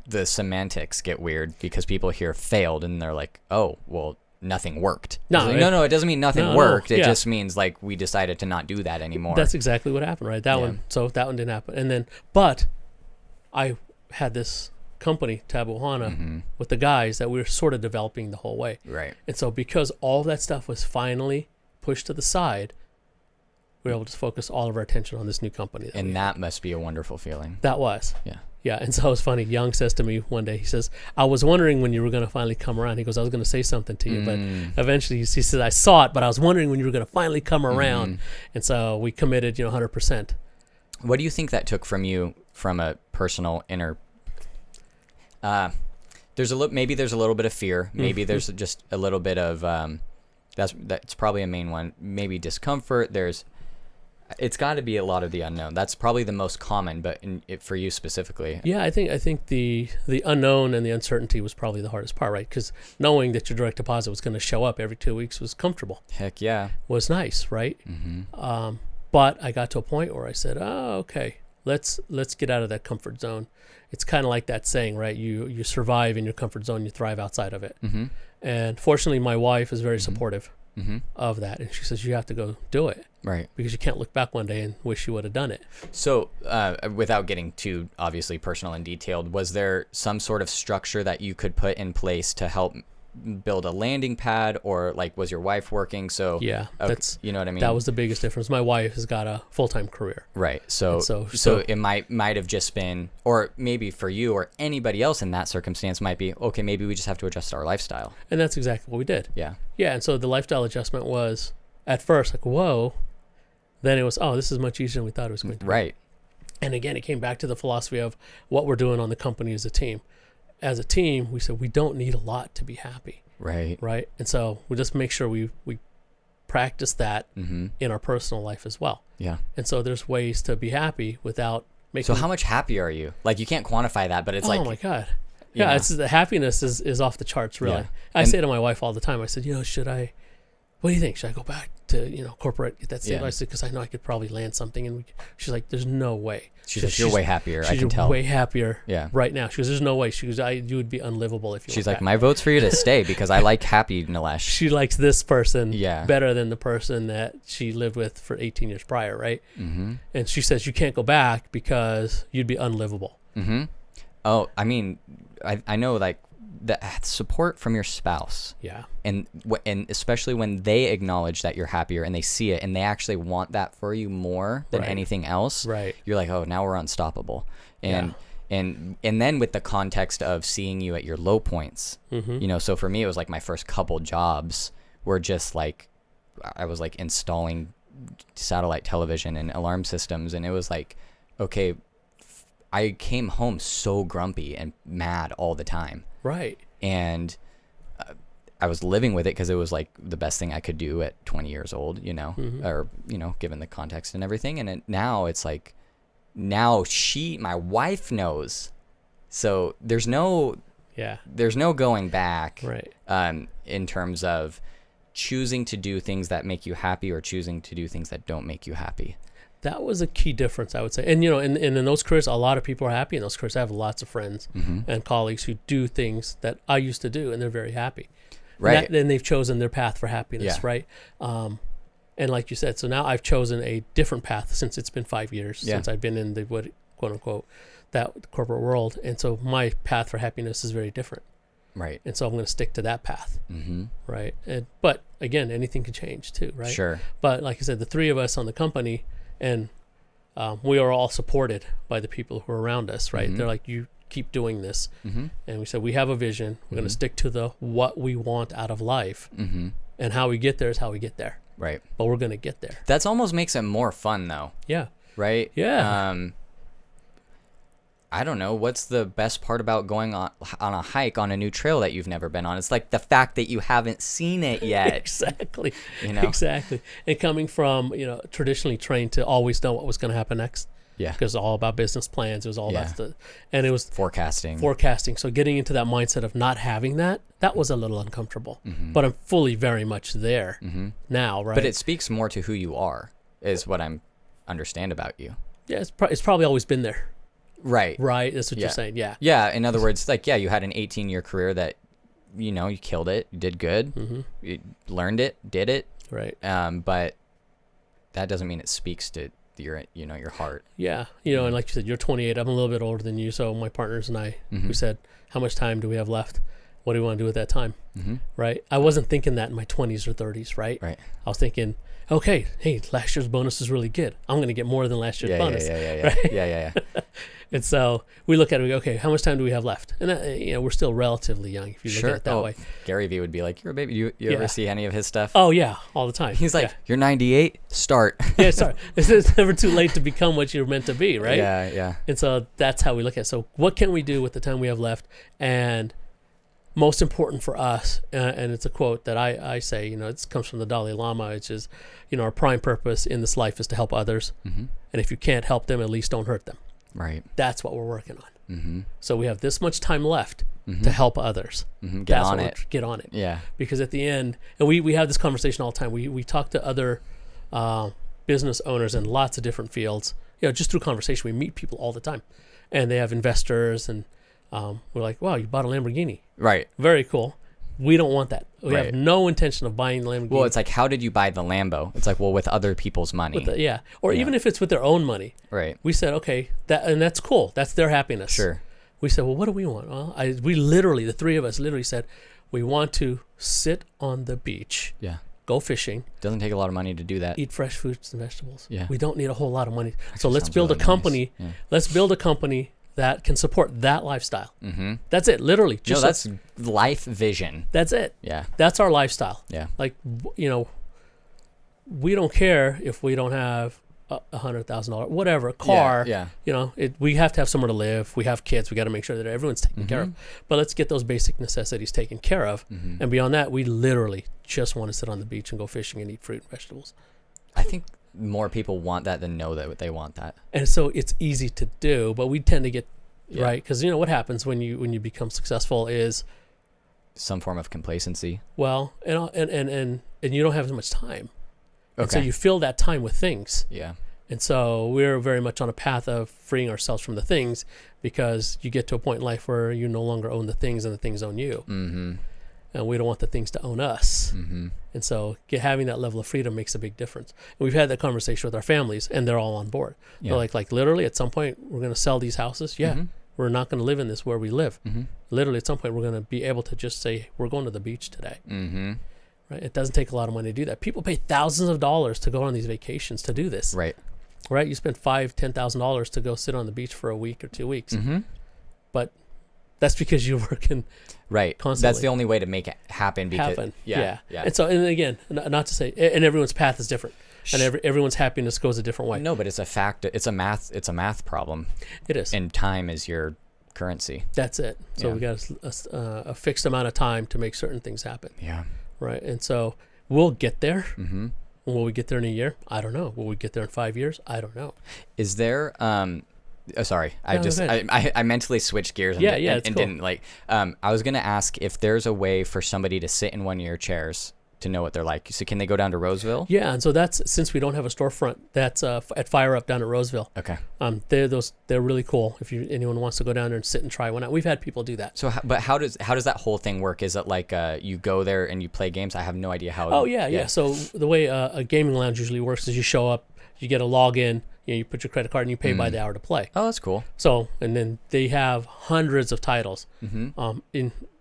The semantics get weird because people hear failed and they're like, oh, well, nothing worked. No, it doesn't mean nothing worked. It just means like we decided to not do that anymore. That's exactly what happened, right? That one didn't happen. And then, but I had this company, Täbū Ohana, with the guys that we were sort of developing the whole way. Right. And so because all that stuff was finally pushed to the side, we were able to focus all of our attention on this new company. And that must be a wonderful feeling. That was. Yeah. Yeah, and so it was funny. Young says to me one day, he says, I was wondering when you were going to finally come around. He goes, I was going to say something to you, but eventually he says, I saw it, but I was wondering when you were going to finally come around. And so we committed, 100%. What do you think that took from you from a personal inner... maybe there's a little bit of fear. Maybe there's just a little bit of... that's probably a main one. Maybe discomfort. It's got to be a lot of the unknown. That's probably the most common, but for you specifically. Yeah, I think the unknown and the uncertainty was probably the hardest part, right? Because knowing that your direct deposit was going to show up every 2 weeks was comfortable. Heck yeah. Was nice, right? But I got to a point where I said, oh, okay, let's get out of that comfort zone. It's kind of like that saying, right? You survive in your comfort zone, you thrive outside of it. And fortunately, my wife is very supportive of that. And she says, you have to go do it. Right. Because you can't look back one day and wish you would have done it. So without getting too obviously personal and detailed, was there some sort of structure that you could put in place to help build a landing pad, or like was your wife working? So yeah, that's, you know what I mean? That was the biggest difference. My wife has got a full-time career. Right. So it might have just been, or maybe for you or anybody else in that circumstance might be, okay, maybe we just have to adjust our lifestyle. And that's exactly what we did. Yeah. Yeah. And so the lifestyle adjustment was at first like, whoa. Then it was, oh, this is much easier than we thought it was going to be. Right. And again, it came back to the philosophy of what we're doing on the company as a team. As a team, we said we don't need a lot to be happy. Right. Right. And so we just make sure we practice that in our personal life as well. Yeah. And so there's ways to be happy without making... So how much happy are you? Like, you can't quantify that, but it's like... Oh, my God. Yeah, it's the happiness is off the charts, really. Yeah. I say to my wife all the time, I said, what do you think? Should I go back to, corporate? That's it. I said, because I know I could probably land something. And she's like, there's no way. She's like, you're way happier. I can tell. She's way happier Yeah. right now. She goes, there's no way. She goes, you would be unlivable if you She's went like, back. my vote's for you to stay because I like happy, Nalesh. She likes this person Yeah. better than the person that she lived with for 18 years prior, right? And she says, you can't go back because you'd be unlivable. Oh, I mean, I know, like, the support from your spouse. Yeah. And especially when they acknowledge that you're happier and they see it and they actually want that for you more than anything else. Right. You're like, oh, now we're unstoppable. And then with the context of seeing you at your low points, so for me, it was like my first couple jobs were just like, I was like installing satellite television and alarm systems. And it was like, okay, I came home so grumpy and mad all the time. Right. And I was living with it because it was like the best thing I could do at 20 years old, or, given the context and everything. And now it's like, my wife knows. So there's no going back. Right. In terms of choosing to do things that make you happy or choosing to do things that don't make you happy. That was a key difference, I would say. And, in those careers, a lot of people are happy in those careers. I have lots of friends and colleagues who do things that I used to do, and they're very happy. Right. And they've chosen their path for happiness, right? And like you said, so now I've chosen a different path since it's been 5 years since I've been in the, quote unquote, that corporate world. And so my path for happiness is very different. Right. And so I'm going to stick to that path. Right. But again, anything can change too, right? Sure. But like I said, the three of us on the company, and we are all supported by the people who are around us, right? They're like, you keep doing this. And we said, we have a vision. We're going to stick to what we want out of life. And how we get there is how we get there. Right. But we're going to get there. That's almost makes it more fun, though. Yeah. Right? Yeah. I don't know. What's the best part about going on a hike on a new trail that you've never been on? It's like the fact that you haven't seen it yet. Exactly. Exactly. And coming from, traditionally trained to always know what was going to happen next. Yeah. Because it was all about business plans. It was all about and it was forecasting. So getting into that mindset of not having that was a little uncomfortable. But I'm fully very much there now, right? But it speaks more to who you are, is what I'm understand about you. Yeah, it's probably always been there. Right. That's what you're saying. Yeah. Yeah. In other words, like, you had an 18-year career that, you killed it. You did good. You learned it, did it. Right. But that doesn't mean it speaks to your heart. Yeah. And like you said, you're 28. I'm a little bit older than you. So my partners and I, we said, how much time do we have left? what do we want to do at that time? Right? I wasn't thinking that in my 20s or 30s, right? Right. I was thinking, okay, hey, last year's bonus is really good. I'm going to get more than last year's bonus. Right? Yeah. And so we look at it, we go, okay, how much time do we have left? And that, we're still relatively young if you look at it that way. Gary Vee would be like, you're a baby. You ever see any of his stuff? Oh, yeah, all the time. He's like, you're 98, start. Yeah, sorry. It's never too late to become what you're meant to be, right? Yeah. And so that's how we look at it. So what can we do with the time we have left? And most important for us, and it's a quote that I say, it comes from the Dalai Lama, which is, our prime purpose in this life is to help others. And if you can't help them, at least don't hurt them. Right. That's what we're working on. So we have this much time left to help others. Get on it. Yeah. Because at the end, and we have this conversation all the time. We talk to other business owners in lots of different fields. Just through conversation, we meet people all the time, and they have investors, and we're like, wow, you bought a Lamborghini. Right. Very cool. We don't want that. We have no intention of buying the Lamborghini. Well, it's like, how did you buy the Lambo? It's like, well, with other people's money. Even if it's with their own money. Right. We said, okay, that's cool. That's their happiness. Sure. We said, well, what do we want? Well, the three of us literally said, we want to sit on the beach. Yeah. Go fishing. Doesn't take a lot of money to do that. Eat fresh fruits and vegetables. Yeah. We don't need a whole lot of money. So let's build a company. Nice. Yeah. Let's build a company that can support that lifestyle. That's it, literally. That's life vision. That's it. Yeah. That's our lifestyle. Yeah. Like, we don't care if we don't have $100,000, whatever, car. Yeah. We have to have somewhere to live. We have kids. We got to make sure that everyone's taken care of. But let's get those basic necessities taken care of. And beyond that, we literally just want to sit on the beach and go fishing and eat fruit and vegetables. I think more people want that than know that they want that. And so it's easy to do, but we tend to get right, because what happens when you become successful is some form of complacency. Well, and you don't have as much time. Okay. And so you fill that time with things. Yeah. And so we're very much on a path of freeing ourselves from the things, because you get to a point in life where you no longer own the things and the things own you. And we don't want the things to own us. And so having that level of freedom makes a big difference. And we've had that conversation with our families, and they're all on board. Yeah. They're like literally at some point we're going to sell these houses. Yeah. We're not going to live in this where we live. Literally at some point we're going to be able to just say, we're going to the beach today. Right? It doesn't take a lot of money to do that. People pay thousands of dollars to go on these vacations to do this. Right? You spend $5,000-$10,000 to go sit on the beach for a week or 2 weeks. But that's because you're working constantly. That's the only way to make it happen. Yeah. And so, and again, not to say, and everyone's path is different, and everyone's happiness goes a different way. No, but it's a fact. It's a math problem. It is. And time is your currency. That's it. So we got a fixed amount of time to make certain things happen. Yeah. Right. And so we'll get there. Will we get there in a year? I don't know. Will we get there in 5 years? I don't know. Is there I mentally switched gears and didn't I was going to ask if there's a way for somebody to sit in one of your chairs to know what they're like. So can they go down to Roseville? Yeah, and so that's, since we don't have a storefront, that's at Fire Up down at Roseville. Okay. They're really cool. If anyone wants to go down there and sit and try one out, we've had people do that. So, but how does that whole thing work? Is it like you go there and you play games? I have no idea how. Oh yeah. So the way a gaming lounge usually works is you show up, you get a login, you put your credit card and you pay by the hour to play. Oh, that's cool. So, and then they have hundreds of titles.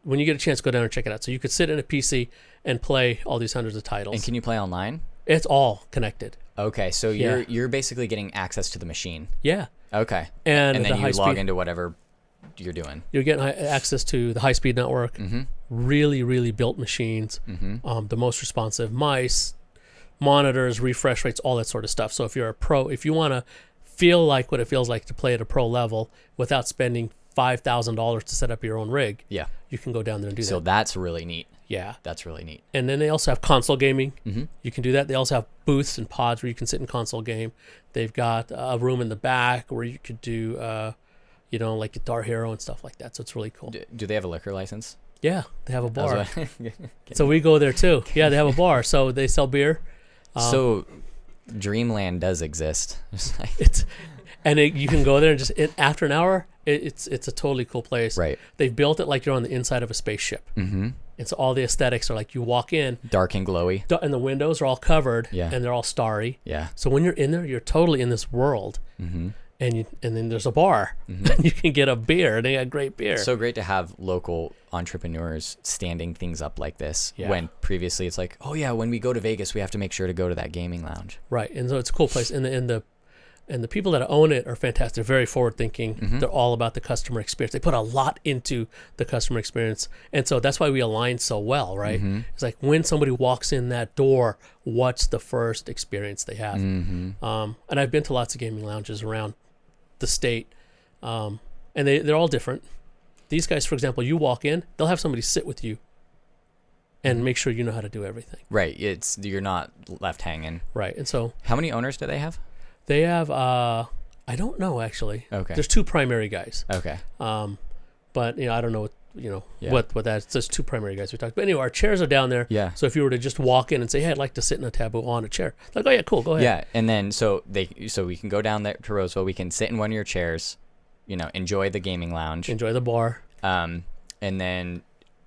When you get a chance, go down and check it out. So you could sit in a PC and play all these hundreds of titles. And can you play online? It's all connected. Okay, so you're basically getting access to the machine. Yeah. Okay. And then you log into whatever you're doing. You're getting access to the high-speed network. Really, really built machines. The most responsive mice, monitors, refresh rates, all that sort of stuff. So if you're a pro, if you want to feel like what it feels like to play at a pro level without spending $5,000 to set up your own rig, you can go down there and do that. So that's really neat. Yeah. That's really neat. And then they also have console gaming. You can do that. They also have booths and pods where you can sit and console game. They've got a room in the back where you could do, like Guitar Hero and stuff like that. So it's really cool. Do they have a liquor license? Yeah, they have a bar. So we go there too. Yeah, they have a bar. So they sell beer. So Dreamland does exist. You can go there and just after an hour, it's a totally cool place. Right. They've built it like you're on the inside of a spaceship. And so all the aesthetics are like you walk in. Dark and glowy. And the windows are all covered. And they're all starry. Yeah. So when you're in there, you're totally in this world. and then there's a bar. You can get a beer. They got great beer. It's so great to have local entrepreneurs standing things up like this. Yeah. When previously it's like, oh yeah, when we go to Vegas, we have to make sure to go to that gaming lounge. Right, and so it's a cool place. And the people that own it are fantastic. They're very forward thinking. They're all about the customer experience. They put a lot into the customer experience. And so that's why we align so well, right? It's like when somebody walks in that door, what's the first experience they have? And I've been to lots of gaming lounges around the state, and they're all different. These guys, for example, you walk in, they'll have somebody sit with you and make sure you know how to do everything. Right. You're not left hanging. Right. And so how many owners do they have? they have, I don't know actually. Okay. There's two primary guys. Okay. But I don't know what, Yeah. what that's just two primary guys we talked. But anyway, our chairs are down there. Yeah. So if you were to just walk in and say, "Hey, I'd like to sit in a Täbū Ohana chair," like, "Oh yeah, cool, go ahead." Yeah, and then so we can go down there to Roseville. We can sit in one of your chairs, enjoy the gaming lounge, Enjoy the bar. and then,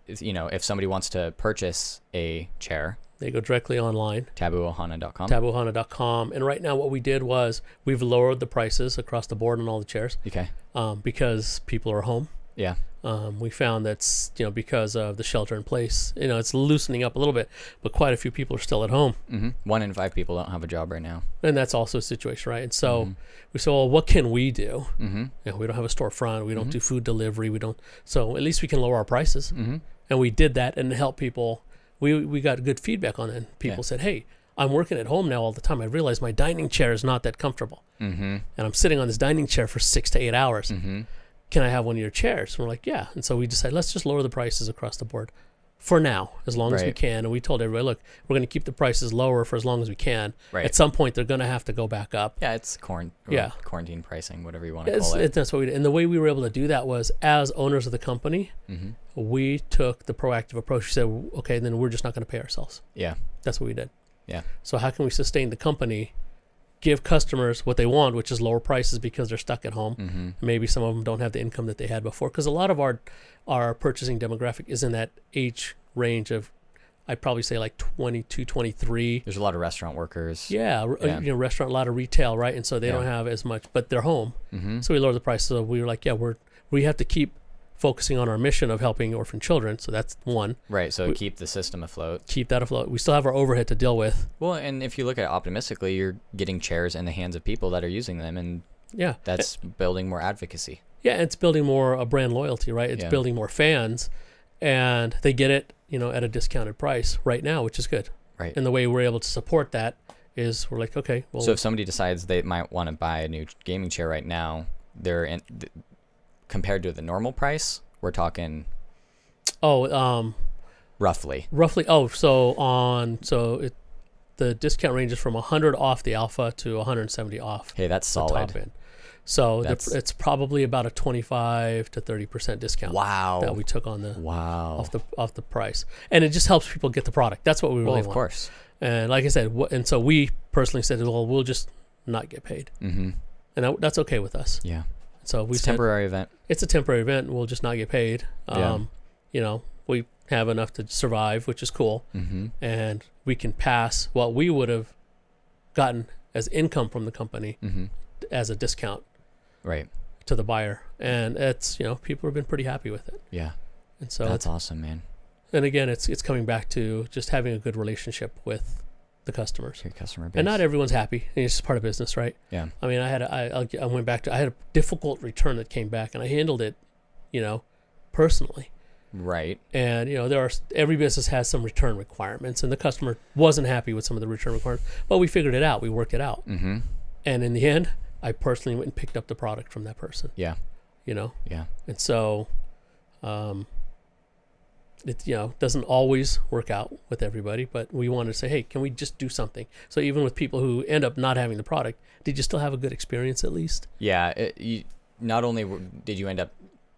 if somebody wants to purchase a chair, They go directly online. TäbūOhana.com. TäbūOhana.com. And right now what we did was we've lowered the prices across the board on all the chairs Okay. because people are home. Yeah. We found that's, because of the shelter in place, it's loosening up a little bit, but quite a few people are still at home. 1 in 5 people don't have a job right now. And that's also a situation, right? And so we said, well, what can we do? We don't have a storefront. We don't do food delivery. So at least we can lower our prices. And we did that and help people. We got good feedback on it. People said, "Hey, I'm working at home now all the time. I realize my dining chair is not that comfortable. And I'm sitting on this dining chair for 6 to 8 hours. Can I have one of your chairs?" And we're like, "Yeah." And so we decided, let's just lower the prices across the board for now, as long as we can. And we told everybody, look, we're going to keep the prices lower for as long as we can. Right. At some point, they're going to have to go back up. Yeah, it's quarantine pricing, whatever you want to call it. That's what we did. And the way we were able to do that was, as owners of the company, we took the proactive approach. We said, okay, then we're just not going to pay ourselves. Yeah. That's what we did. Yeah. So how can we sustain the company, give customers what they want, which is lower prices because they're stuck at home. Maybe some of them don't have the income that they had before, because a lot of our purchasing demographic is in that age range of, I'd probably say like 22, 23. There's a lot of restaurant workers. Yeah. Restaurant, a lot of retail, right? And so they don't have as much, but they're home. So we lowered the price. So we were like, we have to keep focusing on our mission of helping orphan children. So that's one. Right. So keep the system afloat. Keep that afloat. We still have our overhead to deal with. Well, and if you look at it optimistically, you're getting chairs in the hands of people that are using them, and that's building more advocacy. Yeah, it's building more brand loyalty, right? It's building more fans, and they get it, at a discounted price right now, which is good. Right. And the way we're able to support that is we're like, okay, well. So if somebody decides they might want to buy a new gaming chair right now, compared to the normal price, we're talking. Roughly. The discount ranges from 100 off the Alpha to 170 off. Hey, that's solid. The top end. So it's probably about a 25 to 30% discount. Wow. That we took on off the price, and it just helps people get the product. That's what we really want. Of course. And like I said, and so we personally said, well, we'll just not get paid, and that's okay with us. Yeah. So we it's a temporary event. It's a temporary event. We'll just not get paid. We have enough to survive, which is cool, and we can pass what we would have gotten as income from the company as a discount. Right. To the buyer. And it's, people have been pretty happy with it. Yeah. And so that's awesome, man. And again, it's coming back to just having a good relationship with the customers. Your customer base. And not everyone's happy. It's just part of business, right? Yeah. I mean, I had a difficult return that came back, and I handled it, personally. Right. And, every business has some return requirements, and the customer wasn't happy with some of the return requirements, but we figured it out. We worked it out. And in the end, I personally went and picked up the product from that person. Yeah. Yeah. And so, it doesn't always work out with everybody, but we wanted to say, hey, can we just do something? So even with people who end up not having the product, did you still have a good experience at least? Yeah. Not only did you end up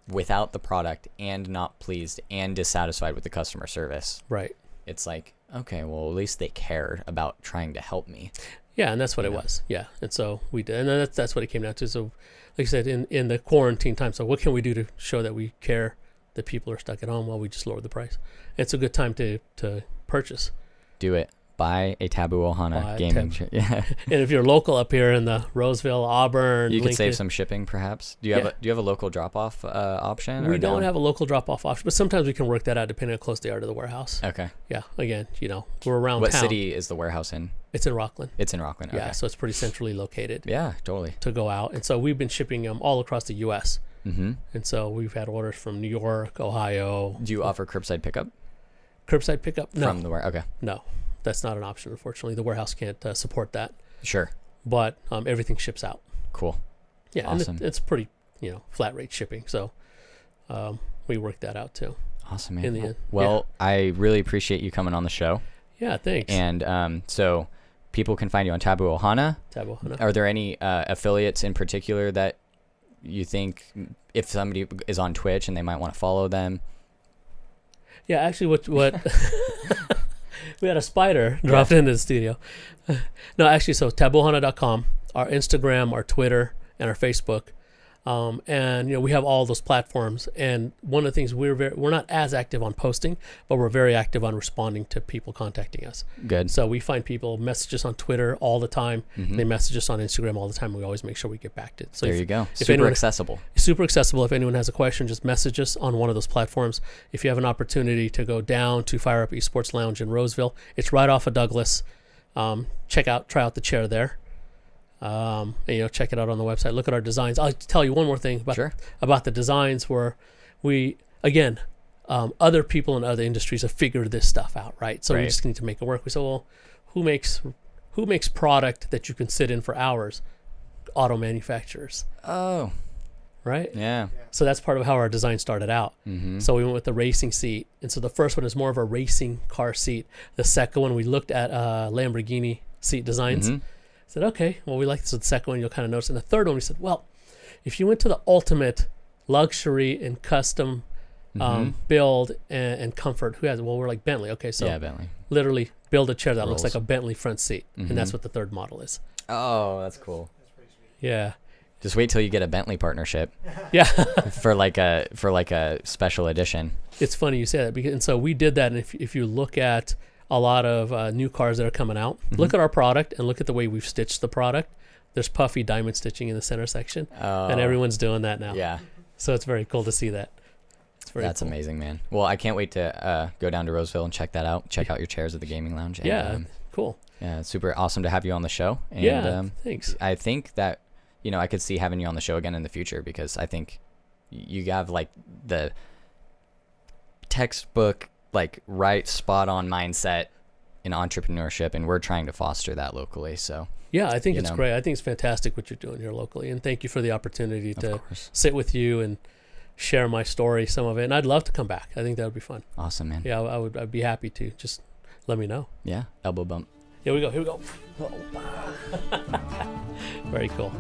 without the product and not pleased and dissatisfied with the customer service. Right. It's like, okay, well, at least they cared about trying to help me. Yeah, and that's what it was. Yeah, and so we did, and that's what it came down to. So, like I said, in the quarantine time, so what can we do to show that we care that people are stuck at home? Well, we just lowered the price. It's a good time to purchase. Do it. buy a Täbū Ohana Buy a gaming chair. Yeah. And if you're local up here in the Roseville, Auburn, You could Lincoln, save some shipping, perhaps. Do you have a local drop-off option? we or don't no? have a local drop-off option, but sometimes we can work that out depending on how close they are to the warehouse. Okay. Yeah, again, we're around What town. city is the warehouse in? It's in Rockland. It's in Rockland. Okay. Yeah, so it's pretty centrally located Yeah, totally. to go out. And so we've been shipping them all across the U.S. Mm-hmm. And so we've had orders from New York, Ohio. Do you offer curbside pickup Curbside pickup? No, from the warehouse? Okay. no, that's not an option, unfortunately. The warehouse can't support that. Sure. But everything ships out. Cool. Yeah, Awesome. and it's pretty, flat rate shipping. So we worked that out too. Awesome, man. In the end, Well, I really appreciate you coming on the show. Yeah, thanks. And so people can find you on Täbū Ohana. Täbū Ohana. Are there any affiliates in particular that you think if somebody is on Twitch and they might want to follow them? Yeah, actually, what we had a spider dropped into the studio. No, actually, so TäbūOhana.com, our Instagram, our Twitter, and our Facebook. And we have all those platforms. And one of the things we're not as active on posting, but we're very active on responding to people contacting us. Good. So we find people message us on Twitter all the time. Mhm. They message us on Instagram all the time. We always make sure we get back to it. So There if you go. if Super anyone- accessible. super accessible. If anyone has a question, just message us on one of those platforms. If you have an opportunity to go down to Fire Up Esports Lounge in Roseville, it's right off of Douglas. Try out the chair there. And, check it out on the website. Look at our designs. I'll tell you one more thing Sure. about the designs where we, again, other people in other industries have figured this stuff out, right? So we Right. just need to make it work. We said, well, who makes product that you can sit in for hours? Auto manufacturers, Oh, right? yeah. So that's part of how our design started out. Mm-hmm. So we went with the racing seat. And so the first one is more of a racing car seat. The second one, we looked at Lamborghini seat designs. Mhm. Said, okay, well, we like this. So the second one, you'll kind of notice. And the third one, we said, well, if you went to the ultimate luxury and custom build and comfort, who has it? Well, we're like Bentley. Okay, so Yeah, Bentley. literally build a chair that looks Rolls. like a Bentley front seat. And that's Mhm. what the third model is. Oh, that's cool. Yeah. Just wait till you get a Bentley partnership Yeah. for like a special edition. It's funny you say that. And so we did that. And if you look at a lot of new cars that are coming out, look at our product and look at the way we've stitched the product. There's puffy diamond stitching in the center section, and everyone's doing that now. Yeah, So it's very cool to see that. It's very that's cool. amazing, man. Well, I can't wait to go down to Roseville and check that out. Check out your chairs at the gaming lounge. And, Yeah, cool. yeah, it's super awesome to have you on the show. And, Yeah, thanks. I think that I could see having you on the show again in the future because I think you have like the textbook, like right spot on mindset in entrepreneurship, and we're trying to foster that locally. So Yeah, I think you it's know. great. I think it's fantastic what you're doing here locally, and thank you for the opportunity of to course, sit with you and share my story, some of it. And I'd love to come back. I think that would be fun. awesome, man. Yeah, I'd be happy to. Just let me know. Yeah, elbow bump. Here we go. Here we go. Very cool.